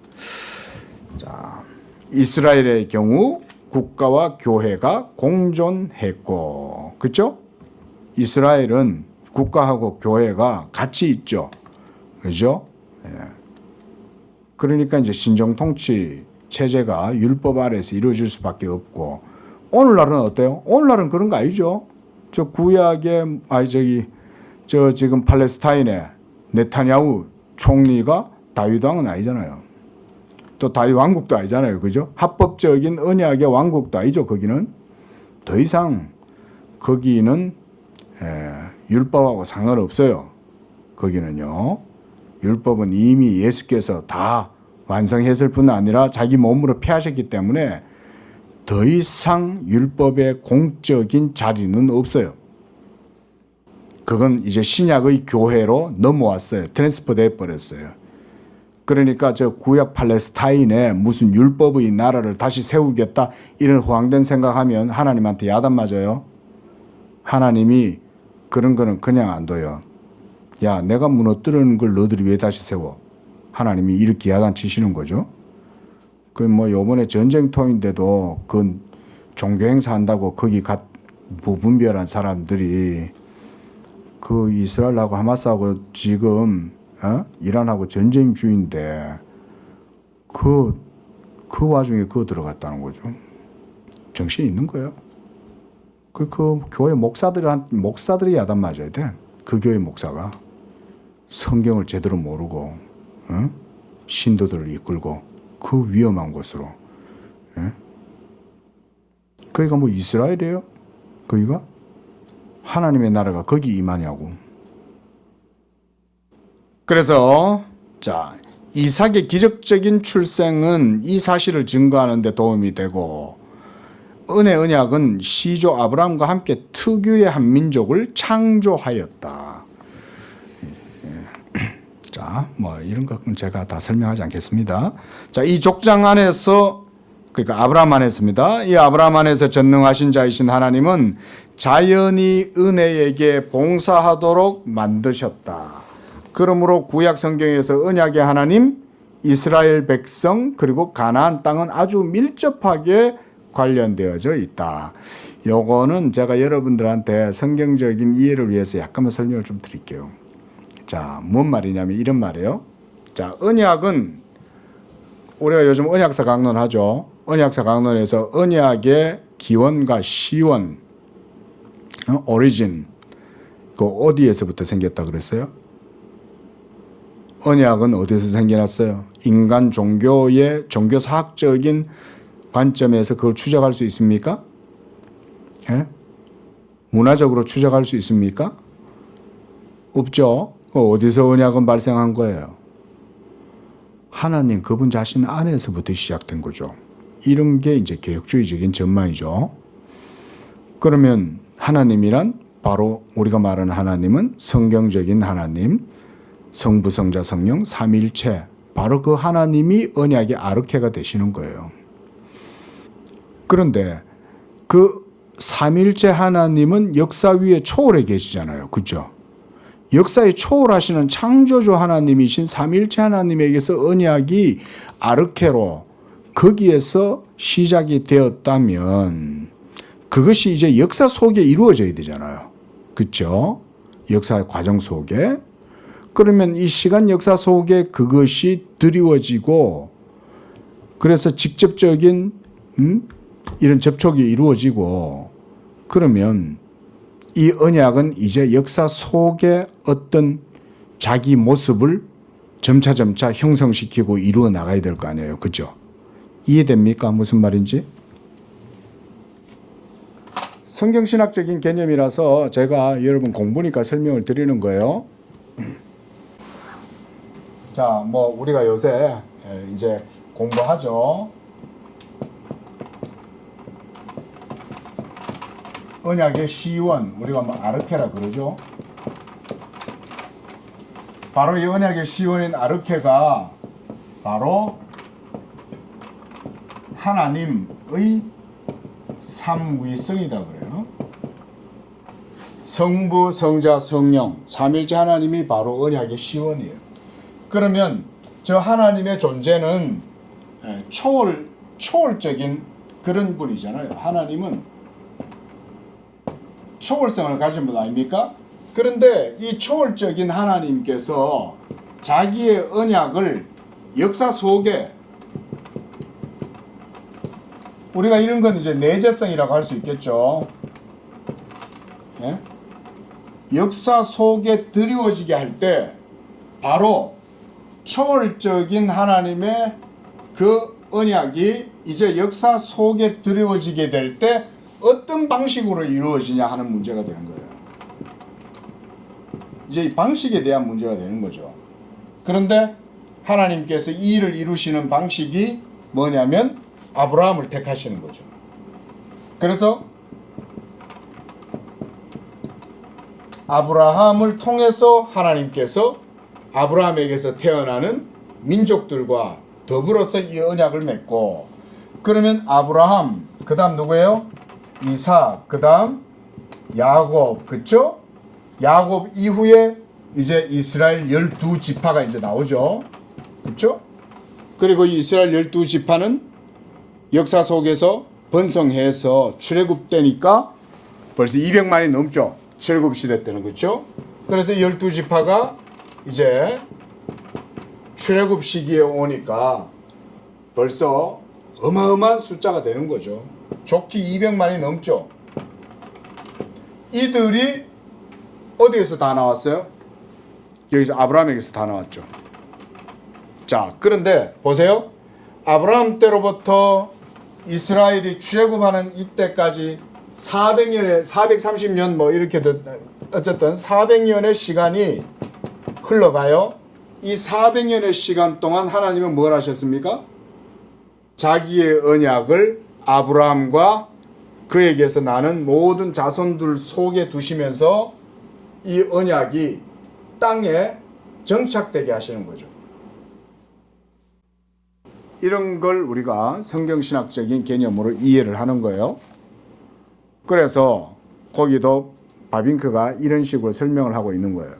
S1: 자, 이스라엘의 경우 국가와 교회가 공존했고, 그렇죠? 이스라엘은 국가하고 교회가 같이 있죠, 그렇죠? 예. 그러니까 이제 신정 통치 체제가 율법 아래에서 이루어질 수밖에 없고, 오늘날은 어때요? 오늘날은 그런 거 아니죠? 저 구약의 저 지금 팔레스타인의 네타냐후 총리가 다윗 왕은 아니잖아요. 또 다윗 왕국도 아니잖아요. 그죠? 합법적인 언약의 왕국도 아니죠. 거기는 더 이상 거기는 율법하고 상관없어요. 거기는요. 율법은 이미 예수께서 다 완성했을 뿐 아니라 자기 몸으로 피하셨기 때문에 더 이상 율법의 공적인 자리는 없어요. 그건 이제 신약의 교회로 넘어왔어요. 트랜스퍼 돼 버렸어요. 그러니까 저 구약 팔레스타인에 무슨 율법의 나라를 다시 세우겠다 이런 허황된 생각하면 하나님한테 야단 맞아요. 하나님이 그런 거는 그냥 안 둬요. 야, 내가 무너뜨리는 걸 너희들이 왜 다시 세워? 하나님이 이렇게 야단 치시는 거죠. 그 뭐 요번에 전쟁터인데도 그 종교 행사 한다고 거기 무분별한 사람들이 그 이스라엘하고 하마스하고 지금 이란하고 전쟁 중인데 그 와중에 그거 들어갔다는 거죠. 정신이 있는 거예요. 그 교회 목사들이 야단 맞아야 돼. 그 교회 목사가 성경을 제대로 모르고 신도들을 이끌고 그 위험한 곳으로. 거기가 뭐 이스라엘이에요? 거기가? 하나님의 나라가 거기 임하냐고. 그래서 자, 이삭의 기적적인 출생은 이 사실을 증거하는 데 도움이 되고, 은혜 언약은 시조 아브라함과 함께 특유의 한 민족을 창조하였다. 자, 뭐 이런 것은 제가 다 설명하지 않겠습니다. 자, 이 족장 안에서, 그러니까 아브라함 안에서입니다. 이 아브라함 안에서 전능하신 자이신 하나님은 자연히 은혜에게 봉사하도록 만드셨다. 그러므로 구약 성경에서 언약의 하나님, 이스라엘 백성, 그리고 가나안 땅은 아주 밀접하게 관련되어져 있다. 요거는 제가 여러분들한테 성경적인 이해를 위해서 약간만 설명을 좀 드릴게요. 자, 뭔 말이냐면 이런 말이에요. 자, 언약은 우리가 요즘 언약사 강론하죠. 언약사 강론에서 언약의 기원과 시원, 오리진, 그 어디에서부터 생겼다 그랬어요? 언약은 어디서 생겨났어요? 인간 종교의 종교사학적인 관점에서 그걸 추적할 수 있습니까? 예? 문화적으로 추적할 수 있습니까? 없죠. 어디서 언약은 발생한 거예요? 하나님 그분 자신 안에서부터 시작된 거죠. 이런 게 이제 개혁주의적인 전망이죠. 그러면 하나님이란 바로 우리가 말하는 하나님은 성경적인 하나님, 성부, 성자, 성령, 삼위일체, 바로 그 하나님이 언약의 아르케가 되시는 거예요. 그런데 그 삼위일체 하나님은 역사 위에 초월해 계시잖아요. 그렇죠? 역사에 초월하시는 창조주 하나님이신 삼위일체 하나님에게서 언약이 아르케로 거기에서 시작이 되었다면 그것이 이제 역사 속에 이루어져야 되잖아요. 그렇죠? 역사 과정 속에. 그러면 이 시간 역사 속에 그것이 드리워지고 그래서 직접적인 이런 접촉이 이루어지고 그러면 이 언약은 이제 역사 속에 어떤 자기 모습을 점차 형성시키고 이루어 나가야 될 거 아니에요. 그죠? 이해됩니까? 무슨 말인지? 성경신학적인 개념이라서 제가 여러분 공부니까 설명을 드리는 거예요. 자, 뭐 우리가 요새 이제 공부하죠. 언약의 시원, 우리가 뭐 아르케라 그러죠. 바로 이 언약의 시원인 아르케가 바로 하나님의 삼위성이다 그래요. 성부, 성자, 성령, 삼일체 하나님이 바로 언약의 시원이에요. 그러면 저 하나님의 존재는 초월적인 그런 분이잖아요. 하나님은 초월성을 가진 분 아닙니까? 그런데 이 초월적인 하나님께서 자기의 언약을 역사 속에 우리가 이런 건 이제 내재성이라고 할 수 있겠죠. 예? 역사 속에 드리워지게 할 때 바로 초월적인 하나님의 그 언약이 이제 역사 속에 드리워지게 될 때 어떤 방식으로 이루어지냐 하는 문제가 되는 거예요. 이제 이 방식에 대한 문제가 되는 거죠. 그런데 하나님께서 이 일을 이루시는 방식이 뭐냐면 아브라함을 택하시는 거죠. 그래서 아브라함을 통해서 하나님께서 아브라함에게서 태어나는 민족들과 더불어서 이 언약을 맺고 그러면 아브라함 그 다음 누구예요? 이삭 그 다음 야곱 그쵸? 야곱 이후에 이제 이스라엘 12지파가 이제 나오죠. 그쵸? 그리고 이 이스라엘 12지파는 역사 속에서 번성해서 출애굽되니까 벌써 200만이 넘죠. 출애굽 시대 때는 그렇죠? 그래서 12지파가 이제 출애굽 시기에 오니까 벌써 어마어마한 숫자가 되는 거죠. 좋기 200만이 넘죠. 이들이 어디에서 다 나왔어요? 여기서 아브라함에게서 다 나왔죠. 자, 그런데 보세요. 아브라함 때로부터 이스라엘이 출애굽하는 이때까지 400년에 430년 뭐 이렇게 어쨌든 400년의 시간이 흘러가요. 이 400년의 시간 동안 하나님은 뭘 하셨습니까? 자기의 언약을 아브라함과 그에게서 나는 모든 자손들 속에 두시면서 이 언약이 땅에 정착되게 하시는 거죠. 이런 걸 우리가 성경신학적인 개념으로 이해를 하는 거예요. 그래서 거기도 바빙크가 이런 식으로 설명을 하고 있는 거예요.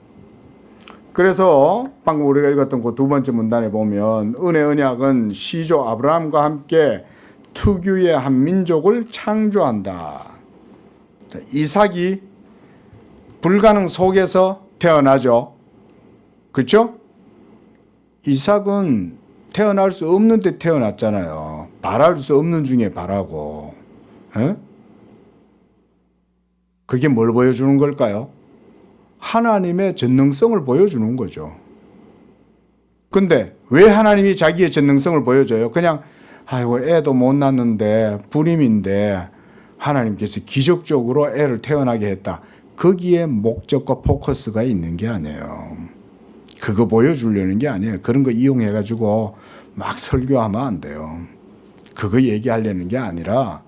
S1: 그래서 방금 우리가 읽었던 그 두 번째 문단에 보면 은혜 언약은 시조 아브라함과 함께 특유의 한 민족을 창조한다. 이삭이 불가능 속에서 태어나죠. 그렇죠? 이삭은 태어날 수 없는데 태어났잖아요. 바랄 수 없는 중에 바라고. 에? 그게 뭘 보여주는 걸까요? 하나님의 전능성을 보여주는 거죠. 근데 왜 하나님이 자기의 전능성을 보여줘요? 그냥 아이고 애도 못 낳는데 불임인데 하나님께서 기적적으로 애를 태어나게 했다. 거기에 목적과 포커스가 있는 게 아니에요. 그거 보여주려는 게 아니에요. 그런 거 이용해가지고 막 설교하면 안 돼요. 그거 얘기하려는 게 아니라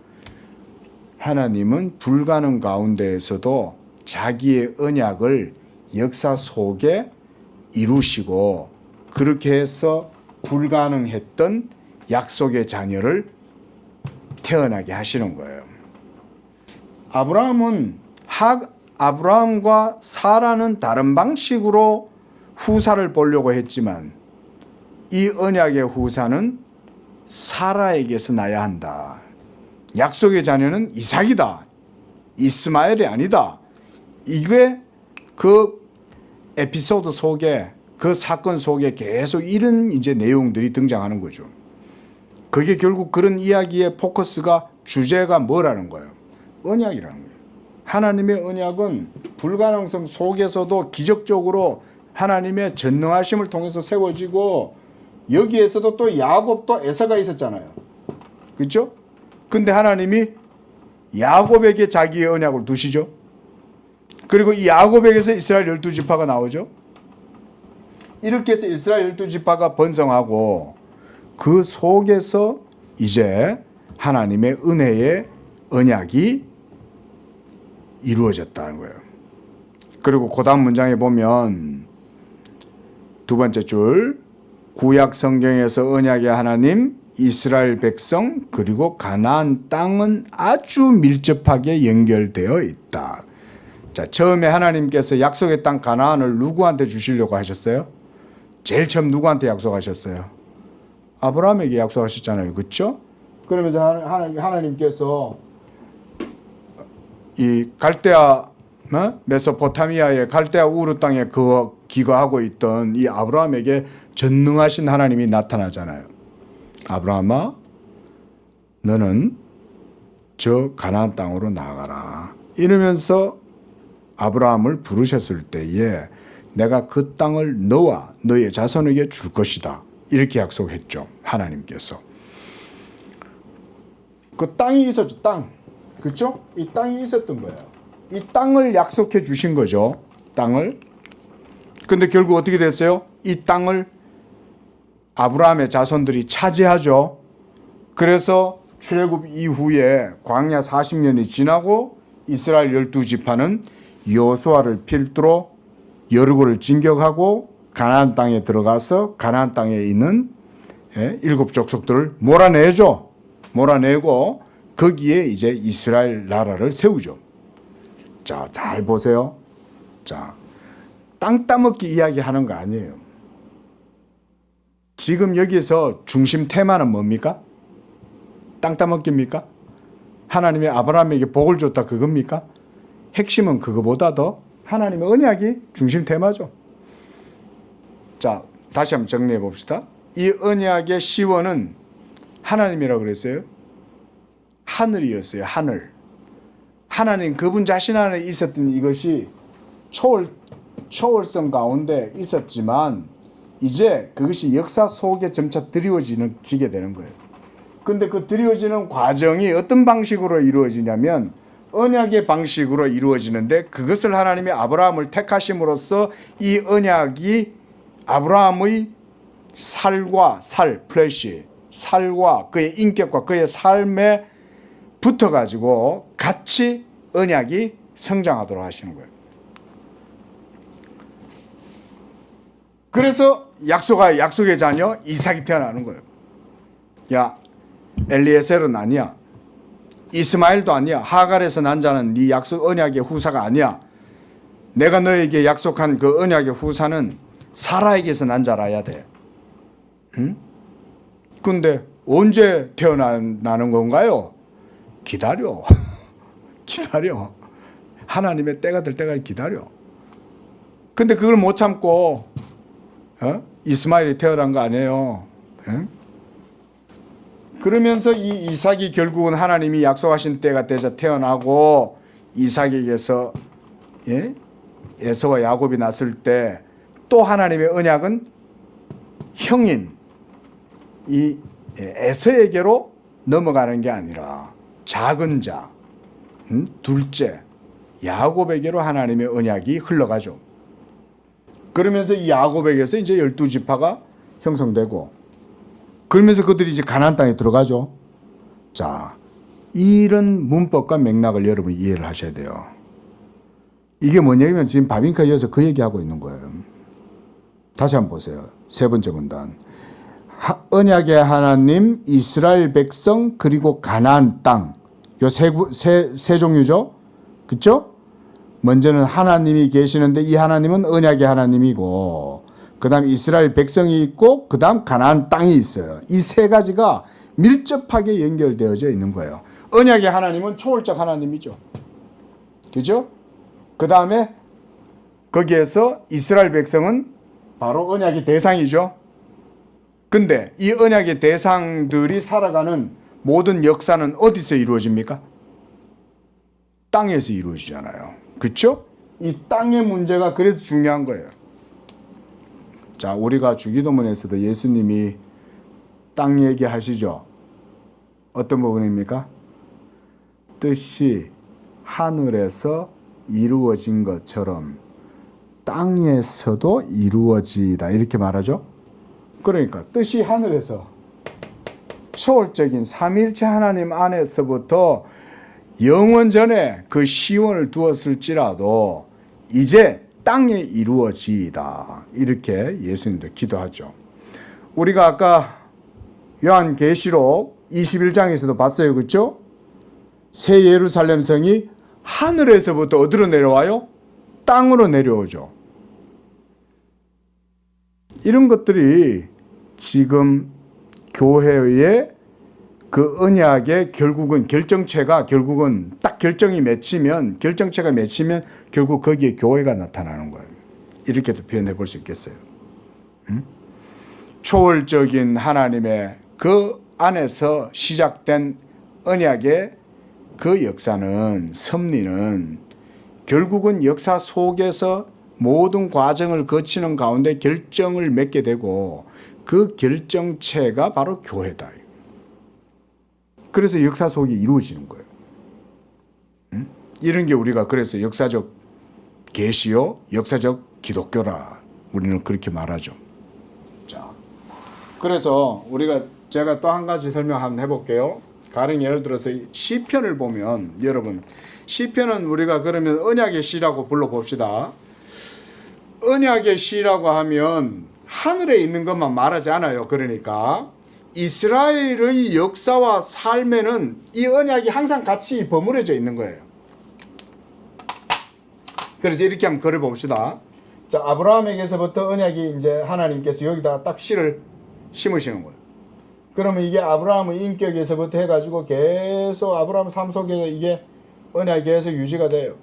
S1: 하나님은 불가능 가운데에서도 자기의 언약을 역사 속에 이루시고 그렇게 해서 불가능했던 약속의 자녀를 태어나게 하시는 거예요. 아브라함과 사라는 다른 방식으로 후사를 보려고 했지만 이 언약의 후사는 사라에게서 나야 한다. 약속의 자녀는 이삭이다. 이스마엘이 아니다. 이게 그 에피소드 속에 그 사건 속에 계속 이런 이제 내용들이 등장하는 거죠. 그게 결국 그런 이야기의 포커스가 주제가 뭐라는 거예요? 언약이라는 거예요. 하나님의 언약은 불가능성 속에서도 기적적으로 하나님의 전능하심을 통해서 세워지고 여기에서도 또 야곱도 에서가 있었잖아요. 그렇죠? 근데 하나님이 야곱에게 자기의 언약을 두시죠. 그리고 이 야곱에게서 이스라엘 12지파가 나오죠. 이렇게 해서 이스라엘 12지파가 번성하고 그 속에서 이제 하나님의 은혜의 언약이 이루어졌다는 거예요. 그리고 그 다음 문장에 보면 두 번째 줄 구약 성경에서 언약의 하나님, 이스라엘 백성 그리고 가나안 땅은 아주 밀접하게 연결되어 있다. 자, 처음에 하나님께서 약속의 땅 가나안을 누구한테 주시려고 하셨어요? 제일 처음 누구한테 약속하셨어요? 아브라함에게 약속하셨잖아요. 그렇죠? 그러면서 하나님께서 이 갈대아 메소포타미아의 갈대아 우르 땅에 기거하고 있던 이 아브라함에게 전능하신 하나님이 나타나잖아요. 아브라함아, 너는 저 가나안 땅으로 나아가라. 이러면서 아브라함을 부르셨을 때에 내가 그 땅을 너와 너의 자손에게 줄 것이다. 이렇게 약속했죠. 하나님께서. 그 땅이 있었죠. 땅. 그렇죠? 이 땅이 있었던 거예요. 이 땅을 약속해 주신 거죠. 땅을. 근데 결국 어떻게 됐어요? 이 땅을 아브라함의 자손들이 차지하죠. 그래서 출애굽 이후에 광야 40년이 지나고 이스라엘 12지파는 여호수아를 필두로 여리고를 진격하고 가나안 땅에 들어가서 가나안 땅에 있는 7 족속들을 몰아내죠. 몰아내고 거기에 이제 이스라엘 나라를 세우죠. 자, 잘 보세요. 자, 땅 따먹기 이야기하는 거 아니에요. 지금 여기서 중심 테마는 뭡니까? 땅 따먹기입니까? 하나님이 아브라함에게 복을 줬다 그겁니까? 핵심은 그거보다도 하나님의 언약이 중심 테마죠. 자, 다시 한번 정리해 봅시다. 이 언약의 시원은 하나님이라고 그랬어요. 하늘이었어요. 하늘. 하나님 그분 자신 안에 있었던 이것이 초월성 가운데 있었지만 이제 그것이 역사 속에 점차 드리워지게 되는 거예요. 근데 그 드리워지는 과정이 어떤 방식으로 이루어지냐면 언약의 방식으로 이루어지는데 그것을 하나님이 아브라함을 택하심으로써 이 언약이 아브라함의 플래시, 살과 그의 인격과 그의 삶에 붙어가지고 같이 언약이 성장하도록 하시는 거예요. 그래서 약속의 자녀 이삭이 태어나는 거예요. 야, 엘리에셀은 아니야. 이스마엘도 아니야. 하갈에서 난 자는 네 약속 언약의 후사가 아니야. 내가 너에게 약속한 그 언약의 후사는 사라에게서 난 자라야 돼. 응? 근데 언제 태어나는 건가요? 기다려. 기다려. 하나님의 때가 될 때까지 기다려. 근데 그걸 못 참고 이스마엘이 태어난 거 아니에요. 그러면서 이 이삭이 결국은 하나님이 약속하신 때가 되자 태어나고 이삭에게서 에서와 야곱이 났을 때 또 하나님의 언약은 형인 이 에서에게로 넘어가는 게 아니라 작은 자, 둘째 야곱에게로 하나님의 언약이 흘러가죠. 그러면서 이 야곱에게서 이제 12지파가 형성되고 그러면서 그들이 이제 가나안 땅에 들어가죠. 자, 이런 문법과 맥락을 여러분이 이해를 하셔야 돼요. 이게 뭐냐면 지금 바빙카 이어서 그 얘기하고 있는 거예요. 다시 한번 보세요. 세 번째 문단. 언약의 하나님, 이스라엘 백성, 그리고 가나안 땅. 요 세 종류죠. 그렇죠? 먼저는 하나님이 계시는데 이 하나님은 언약의 하나님이고 그 다음 이스라엘 백성이 있고 그 다음 가나안 땅이 있어요. 이 세 가지가 밀접하게 연결되어져 있는 거예요. 언약의 하나님은 초월적 하나님이죠. 그죠? 그 다음에 거기에서 이스라엘 백성은 바로 언약의 대상이죠. 근데 이 언약의 대상들이 살아가는 모든 역사는 어디서 이루어집니까? 땅에서 이루어지잖아요. 그렇죠? 이 땅의 문제가 그래서 중요한 거예요. 자, 우리가 주기도문에서도 예수님이 땅 얘기하시죠. 어떤 부분입니까? 뜻이 하늘에서 이루어진 것처럼 땅에서도 이루어지다 이렇게 말하죠. 그러니까 뜻이 하늘에서 초월적인 삼위일체 하나님 안에서부터 영원전에 그 시원을 두었을지라도 이제 땅에 이루어지이다 이렇게 예수님도 기도하죠. 우리가 아까 요한계시록 21장에서도 봤어요. 그렇죠? 새 예루살렘 성이 하늘에서부터 어디로 내려와요? 땅으로 내려오죠. 이런 것들이 지금 교회의 그 언약의 결국은 결정체가 결국은 딱 결정체가 맺히면 결국 거기에 교회가 나타나는 거예요. 이렇게도 표현해 볼 수 있겠어요. 초월적인 하나님의 그 안에서 시작된 언약의 그 역사는 섭리는 결국은 역사 속에서 모든 과정을 거치는 가운데 결정을 맺게 되고 그 결정체가 바로 교회다. 그래서 역사 속이 이루어지는 거예요. 이런 게 우리가 그래서 역사적 계시요, 역사적 기독교라 우리는 그렇게 말하죠. 자, 그래서 제가 또 한 가지 설명 한번 해볼게요. 가령 예를 들어서 시편을 보면 여러분 시편은 우리가 그러면 언약의 시라고 불러봅시다. 언약의 시라고 하면 하늘에 있는 것만 말하지 않아요. 그러니까 이스라엘의 역사와 삶에는 이 언약이 항상 같이 버무려져 있는 거예요. 그래서 이렇게 한번 걸어봅시다. 자, 아브라함에게서부터 언약이 이제 하나님께서 여기다가 딱 씨를 심으시는 거예요. 그러면 이게 아브라함의 인격에서부터 해가지고 계속 아브라함 삶 속에 이게 언약이 계속 유지가 돼요.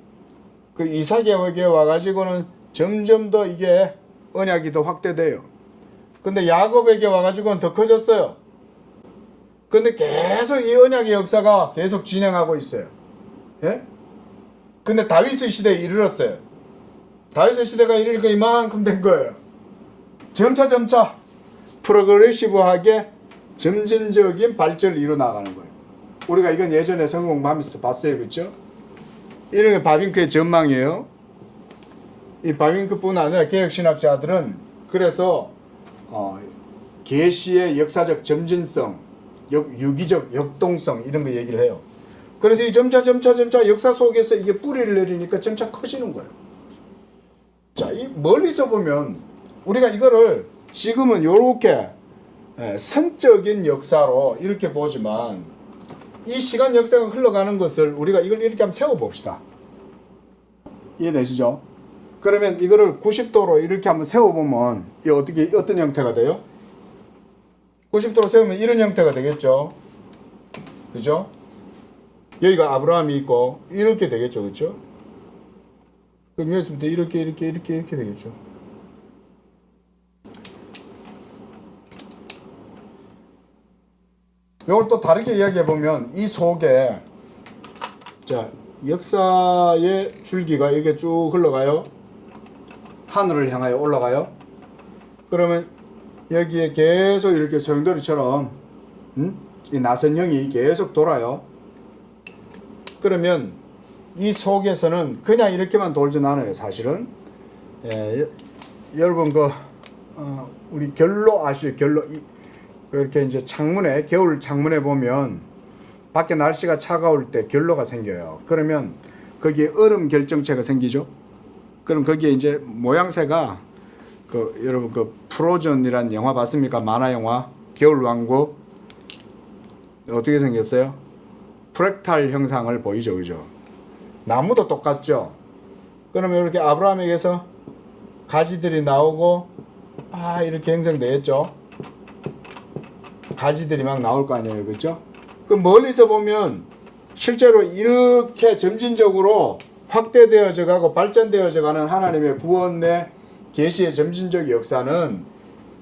S1: 그 이삭에게 와가지고는 점점 더 이게 언약이 더 확대돼요. 근데 야곱에게 와가지고는 더 커졌어요. 근데 계속 이 언약의 역사가 계속 진행하고 있어요. 예? 근데 다윗의 시대에 이르렀어요. 다윗의 시대가 이르니까 이만큼 된 거예요. 점차 프로그레시브하게 점진적인 발전을 이뤄나가는 거예요. 우리가 이건 예전에 성공 공부하면서도 봤어요. 그렇죠? 이런 게 바빙크의 전망이에요. 이 바빙크뿐 아니라 개혁신학자들은 그래서 계시의 역사적 점진성, 유기적 역동성 이런 거 얘기를 해요. 그래서 이 점차 역사 속에서 이게 뿌리를 내리니까 점차 커지는 거예요. 자, 이 멀리서 보면 우리가 이거를 지금은 요렇게 선적인 역사로 이렇게 보지만 이 시간 역사가 흘러가는 것을 우리가 이걸 이렇게 한번 세워봅시다. 이해되시죠? 그러면 이거를 90도로 이렇게 한번 세워보면 이 어떤 형태가 돼요? 90도로 세우면 이런 형태가 되겠죠? 그죠? 여기가 아브라함이 있고 이렇게 되겠죠, 그렇죠? 그럼 여기서부터 이렇게 되겠죠. 이걸 또 다르게 이야기해 보면 이 속에 자 역사의 줄기가 이렇게 쭉 흘러가요. 하늘을 향하여 올라가요. 그러면 여기에 계속 이렇게 소용돌이처럼 이 나선형이 계속 돌아요. 그러면 이 속에서는 그냥 이렇게만 돌진 않아요. 사실은 여러분 우리 결로 아시죠? 결로 이렇게 이제 창문에 겨울 창문에 보면 밖에 날씨가 차가울 때 결로가 생겨요. 그러면 거기에 얼음 결정체가 생기죠. 그럼 거기에 이제 모양새가 여러분 프로즌이란 영화 봤습니까? 만화 영화 겨울왕국 어떻게 생겼어요? 프랙탈 형상을 보이죠, 그죠? 나무도 똑같죠. 그러면 이렇게 아브라함에게서 가지들이 나오고 이렇게 형성되겠죠. 가지들이 막 나올 거 아니에요, 그렇죠? 그럼 멀리서 보면 실제로 이렇게 점진적으로 확대되어져 가고 발전되어져 가는 하나님의 구원의 계시의 점진적 역사는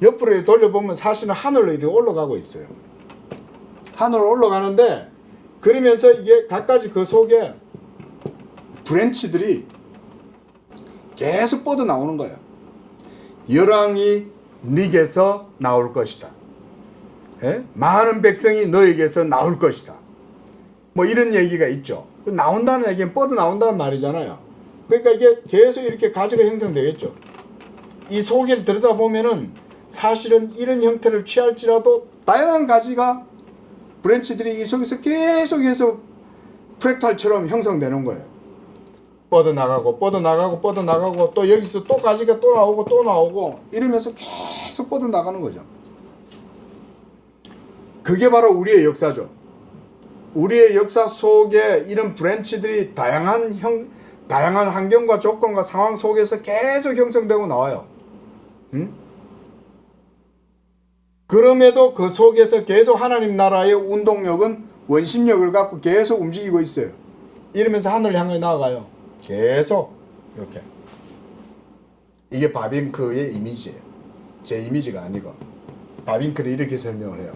S1: 옆으로 돌려보면 사실은 하늘로 이렇게 올라가고 있어요. 하늘로 올라가는데 그러면서 이게 각가지 그 속에 브랜치들이 계속 뻗어 나오는 거예요. 열왕이 네게서 나올 것이다. 예? 많은 백성이 너에게서 나올 것이다. 뭐 이런 얘기가 있죠. 나온다는 얘기는 뻗어 나온다는 말이잖아요. 그러니까 이게 계속 이렇게 가지가 형성되겠죠. 이 속을 들여다보면은 사실은 이런 형태를 취할지라도 다양한 가지가 브랜치들이 이 속에서 계속해서 프랙탈처럼 형성되는 거예요. 뻗어나가고 또 여기서 또 가지가 또 나오고 이러면서 계속 뻗어나가는 거죠. 그게 바로 우리의 역사죠. 우리의 역사 속에 이런 브랜치들이 다양한 환경과 조건과 상황 속에서 계속 형성되고 나와요. 그럼에도 그 속에서 계속 하나님 나라의 운동력은 원심력을 갖고 계속 움직이고 있어요. 이러면서 하늘을 향해 나아가요. 계속 이렇게. 이게 바빙크의 이미지예요. 제 이미지가 아니고 바빙크를 이렇게 설명을 해요.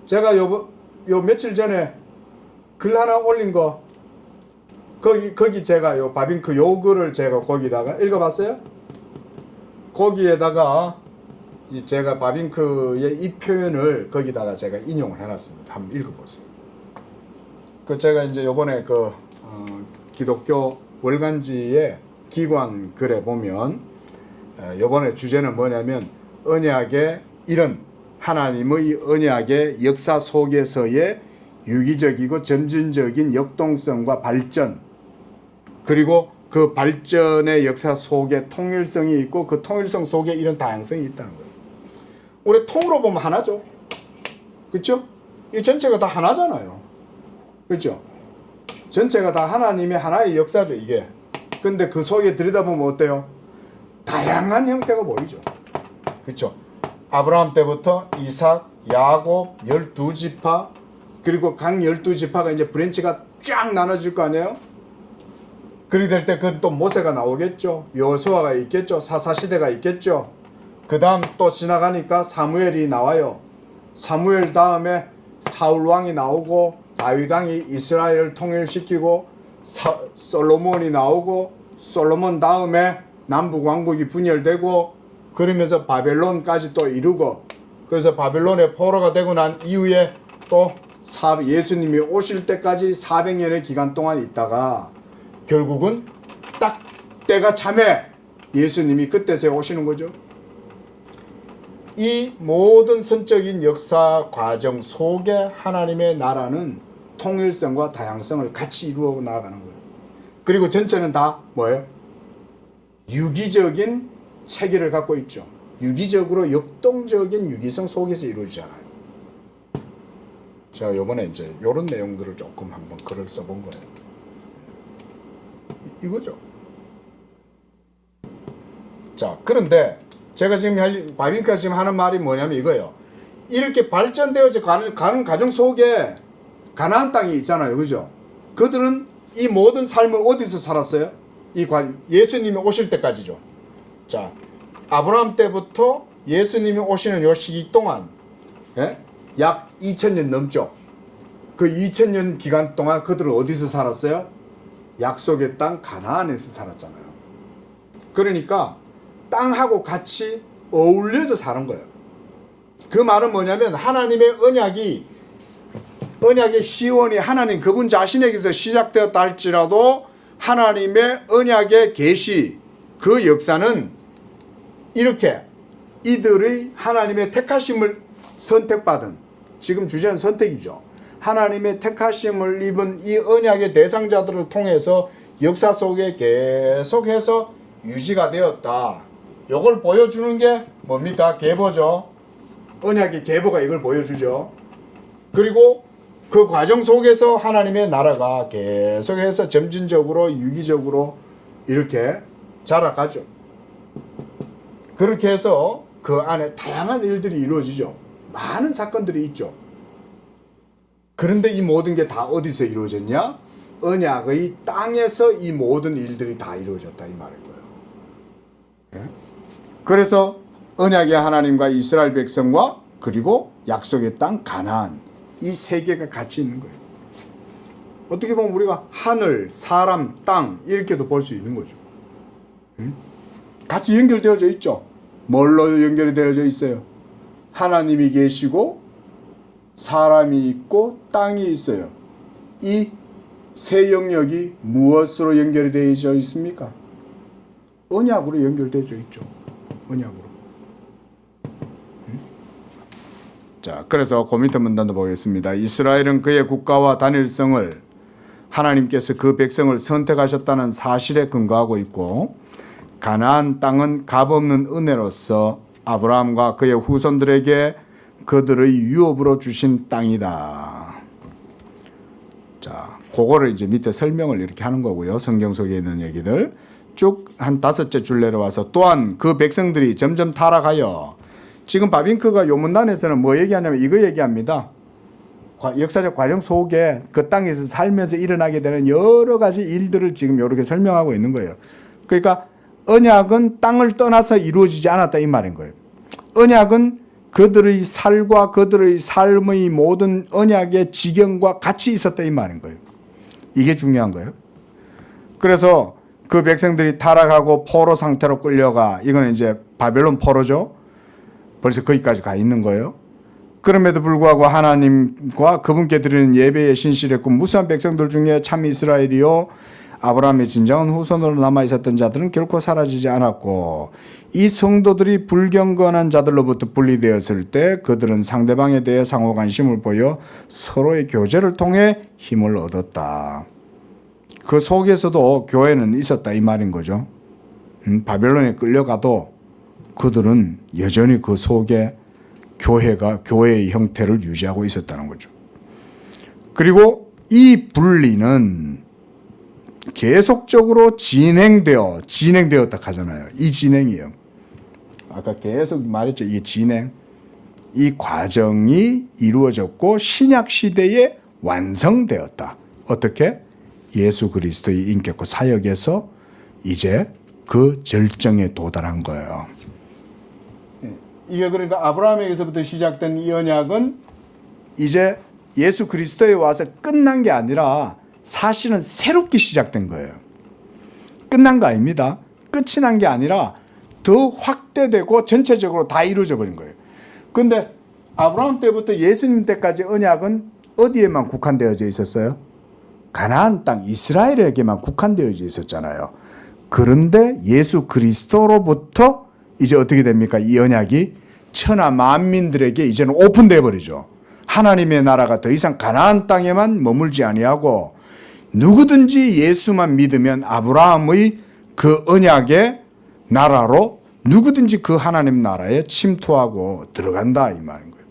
S1: 제가 요 며칠 전에 글 하나 올린 거 거기 제가 요 바빙크 요 글을 제가 거기다가 읽어봤어요. 거기에다가 제가 바빙크의 이 표현을 거기다가 제가 인용을 해놨습니다. 한번 읽어보세요. 제가 이제 요번에 기독교 월간지의 기관 글에 보면 요번에 주제는 뭐냐면 언약의 이런 하나님의 언약의 역사 속에서의 유기적이고 점진적인 역동성과 발전, 그리고 그 발전의 역사 속에 통일성이 있고 그 통일성 속에 이런 다양성이 있다는 거예요. 우리 통으로 보면 하나죠. 그렇죠? 이 전체가 다 하나잖아요. 그렇죠? 전체가 다 하나님의 하나의 역사죠, 이게. 근데 그 속에 들여다보면 어때요? 다양한 형태가 보이죠. 그렇죠? 아브라함 때부터 이삭, 야곱, 12지파, 그리고 각 12지파가 이제 브랜치가 쫙 나눠질 거 아니에요? 그렇게 될 때 그 또 모세가 나오겠죠. 여호수아가 있겠죠. 사사시대가 있겠죠. 그 다음 또 지나가니까 사무엘이 나와요. 사무엘 다음에 사울 왕이 나오고 다윗 왕이 이스라엘을 통일시키고 솔로몬이 나오고 솔로몬 다음에 남북 왕국이 분열되고 그러면서 바벨론까지 또 이루고 그래서 바벨론의 포로가 되고 난 이후에 또 예수님이 오실 때까지 400년의 기간 동안 있다가 결국은 딱 때가 참에 예수님이 그때서야 오시는 거죠. 이 모든 선적인 역사 과정 속에 하나님의 나라는 통일성과 다양성을 같이 이루어 나가는 거예요. 그리고 전체는 다 뭐예요? 유기적인 체계를 갖고 있죠. 유기적으로 역동적인 유기성 속에서 이루어지잖아요. 제가 요번에 이제 요런 내용들을 조금 한번 글을 써본 거예요. 이거죠. 자, 그런데 제가 지금 바빙크가 지금 하는 말이 뭐냐면 이거예요. 이렇게 발전되어져 가는 가정 속에 가나안 땅이 있잖아요. 그죠? 그들은 이 모든 삶을 어디서 살았어요? 예수님이 오실 때까지죠. 자, 아브라함 때부터 예수님이 오시는 요 시기 동안 약 2000년 넘죠. 그 2000년 기간 동안 그들은 어디서 살았어요? 약속의 땅 가나안에서 살았잖아요. 그러니까 땅하고 같이 어울려서 사는 거예요. 그 말은 뭐냐면 하나님의 언약의 시원이 하나님 그분 자신에게서 시작되었다 할지라도 하나님의 언약의 계시 그 역사는 이렇게 이들의 하나님의 택하심을 선택받은 지금 주제는 선택이죠. 하나님의 택하심을 입은 이 언약의 대상자들을 통해서 역사 속에 계속해서 유지가 되었다. 이걸 보여주는 게 뭡니까? 계보죠. 언약의 계보가 이걸 보여주죠. 그리고 그 과정 속에서 하나님의 나라가 계속해서 점진적으로 유기적으로 이렇게 자라가죠. 그렇게 해서 그 안에 다양한 일들이 이루어지죠. 많은 사건들이 있죠. 그런데 이 모든 게 다 어디서 이루어졌냐? 언약의 땅에서 이 모든 일들이 다 이루어졌다 이 말인 거예요. 그래서 언약의 하나님과 이스라엘 백성과 그리고 약속의 땅 가나안 이 세 개가 같이 있는 거예요. 어떻게 보면 우리가 하늘, 사람, 땅 이렇게도 볼 수 있는 거죠. 같이 연결되어져 있죠. 뭘로 연결이 되어져 있어요? 하나님이 계시고 사람이 있고 땅이 있어요. 이 세 영역이 무엇으로 연결이 되어져 있습니까? 언약으로 연결되어져 있죠. 언약으로. 자, 그래서 그 밑에 문단도 보겠습니다. 이스라엘은 그의 국가와 단일성을 하나님께서 그 백성을 선택하셨다는 사실에 근거하고 있고 가나안 땅은 값없는 은혜로서 아브라함과 그의 후손들에게 그들의 유업으로 주신 땅이다. 자, 그거를 이제 밑에 설명을 이렇게 하는 거고요. 성경 속에 있는 얘기들 쭉 한 5째 줄 내려와서 또한 그 백성들이 점점 타락하여 지금 바빙크가 요 문단에서는 뭐 얘기하냐면 이거 얘기합니다. 역사적 과정 속에 그 땅에서 살면서 일어나게 되는 여러 가지 일들을 지금 이렇게 설명하고 있는 거예요. 그러니까 언약은 땅을 떠나서 이루어지지 않았다 이 말인 거예요. 언약은 그들의 살과 그들의 삶의 모든 언약의 지경과 같이 있었다 이 말인 거예요. 이게 중요한 거예요. 그래서 그 백성들이 타락하고 포로 상태로 끌려가 이거는 이제 바벨론 포로죠. 벌써 거기까지 가 있는 거예요. 그럼에도 불구하고 하나님과 그분께 드리는 예배에 신실했고 무수한 백성들 중에 참 이스라엘이요 아브라함의 진정한 후손으로 남아있었던 자들은 결코 사라지지 않았고 이 성도들이 불경건한 자들로부터 분리되었을 때 그들은 상대방에 대해 상호 관심을 보여 서로의 교제를 통해 힘을 얻었다. 그 속에서도 교회는 있었다 이 말인 거죠. 바벨론에 끌려가도 그들은 여전히 그 속에 교회의 형태를 유지하고 있었다는 거죠. 그리고 이 분리는 계속적으로 진행되었다 하잖아요. 이 진행이에요. 아까 계속 말했죠. 이게 진행. 이 과정이 이루어졌고 신약 시대에 완성되었다. 어떻게? 예수 그리스도의 인격과 사역에서 이제 그 절정에 도달한 거예요. 이게 그러니까 아브라함에게서부터 시작된 이 언약은 이제 예수 그리스도에 와서 끝난 게 아니라 사실은 새롭게 시작된 거예요. 끝난 거 아닙니다. 끝이 난 게 아니라 더 확대되고 전체적으로 다 이루어져 버린 거예요. 그런데 아브라함 때부터 예수님 때까지 언약은 어디에만 국한되어져 있었어요? 가나안 땅 이스라엘에게만 국한되어져 있었잖아요. 그런데 예수 그리스도로부터 이제 어떻게 됩니까? 이 언약이 천하 만민들에게 이제는 오픈되어 버리죠. 하나님의 나라가 더 이상 가나안 땅에만 머물지 아니하고 누구든지 예수만 믿으면 아브라함의 그 언약의 나라로 누구든지 그 하나님 나라에 침투하고 들어간다 이 말인 거예요.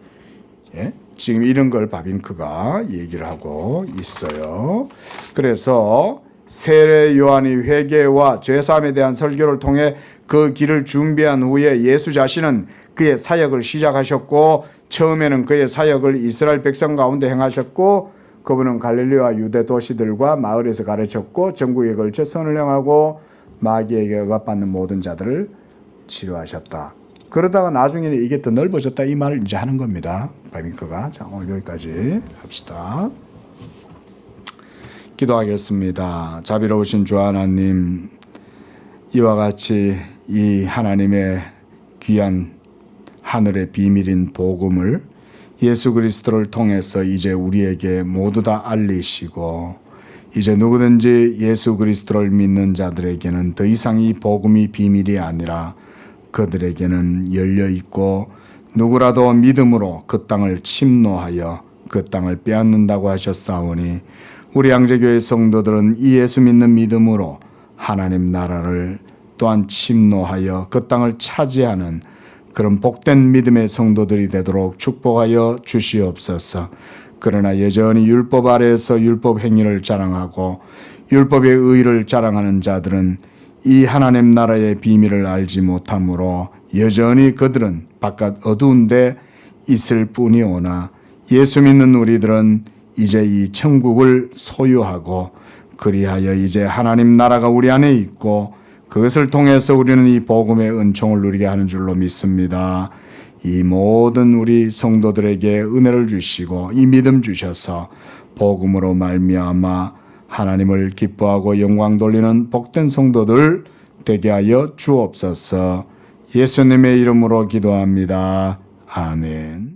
S1: 예? 지금 이런 걸 바빙크가 얘기를 하고 있어요. 그래서 세례 요한이 회개와 죄사함에 대한 설교를 통해 그 길을 준비한 후에 예수 자신은 그의 사역을 시작하셨고 처음에는 그의 사역을 이스라엘 백성 가운데 행하셨고 그분은 갈릴리와 유대 도시들과 마을에서 가르쳤고 전국에 걸쳐 선을 행하고 마귀에게 억압받는 모든 자들을 치료하셨다. 그러다가 나중에는 이게 더 넓어졌다 이 말을 이제 하는 겁니다. 바빙크가. 자, 오늘 여기까지 합시다. 기도하겠습니다. 자비로우신 주 하나님, 이와 같이 이 하나님의 귀한 하늘의 비밀인 복음을 예수 그리스도를 통해서 이제 우리에게 모두 다 알리시고 이제 누구든지 예수 그리스도를 믿는 자들에게는 더 이상 이 복음이 비밀이 아니라 그들에게는 열려 있고 누구라도 믿음으로 그 땅을 침노하여 그 땅을 빼앗는다고 하셨사오니 우리 양재교회 성도들은 이 예수 믿는 믿음으로 하나님 나라를 또한 침노하여 그 땅을 차지하는 그런 복된 믿음의 성도들이 되도록 축복하여 주시옵소서. 그러나 여전히 율법 아래에서 율법 행위를 자랑하고 율법의 의를 자랑하는 자들은 이 하나님 나라의 비밀을 알지 못하므로 여전히 그들은 바깥 어두운 데 있을 뿐이오나 예수 믿는 우리들은 이제 이 천국을 소유하고 그리하여 이제 하나님 나라가 우리 안에 있고 그것을 통해서 우리는 이 복음의 은총을 누리게 하는 줄로 믿습니다. 이 모든 우리 성도들에게 은혜를 주시고 이 믿음 주셔서 복음으로 말미암아 하나님을 기뻐하고 영광 돌리는 복된 성도들 되게 하여 주옵소서. 예수님의 이름으로 기도합니다. 아멘.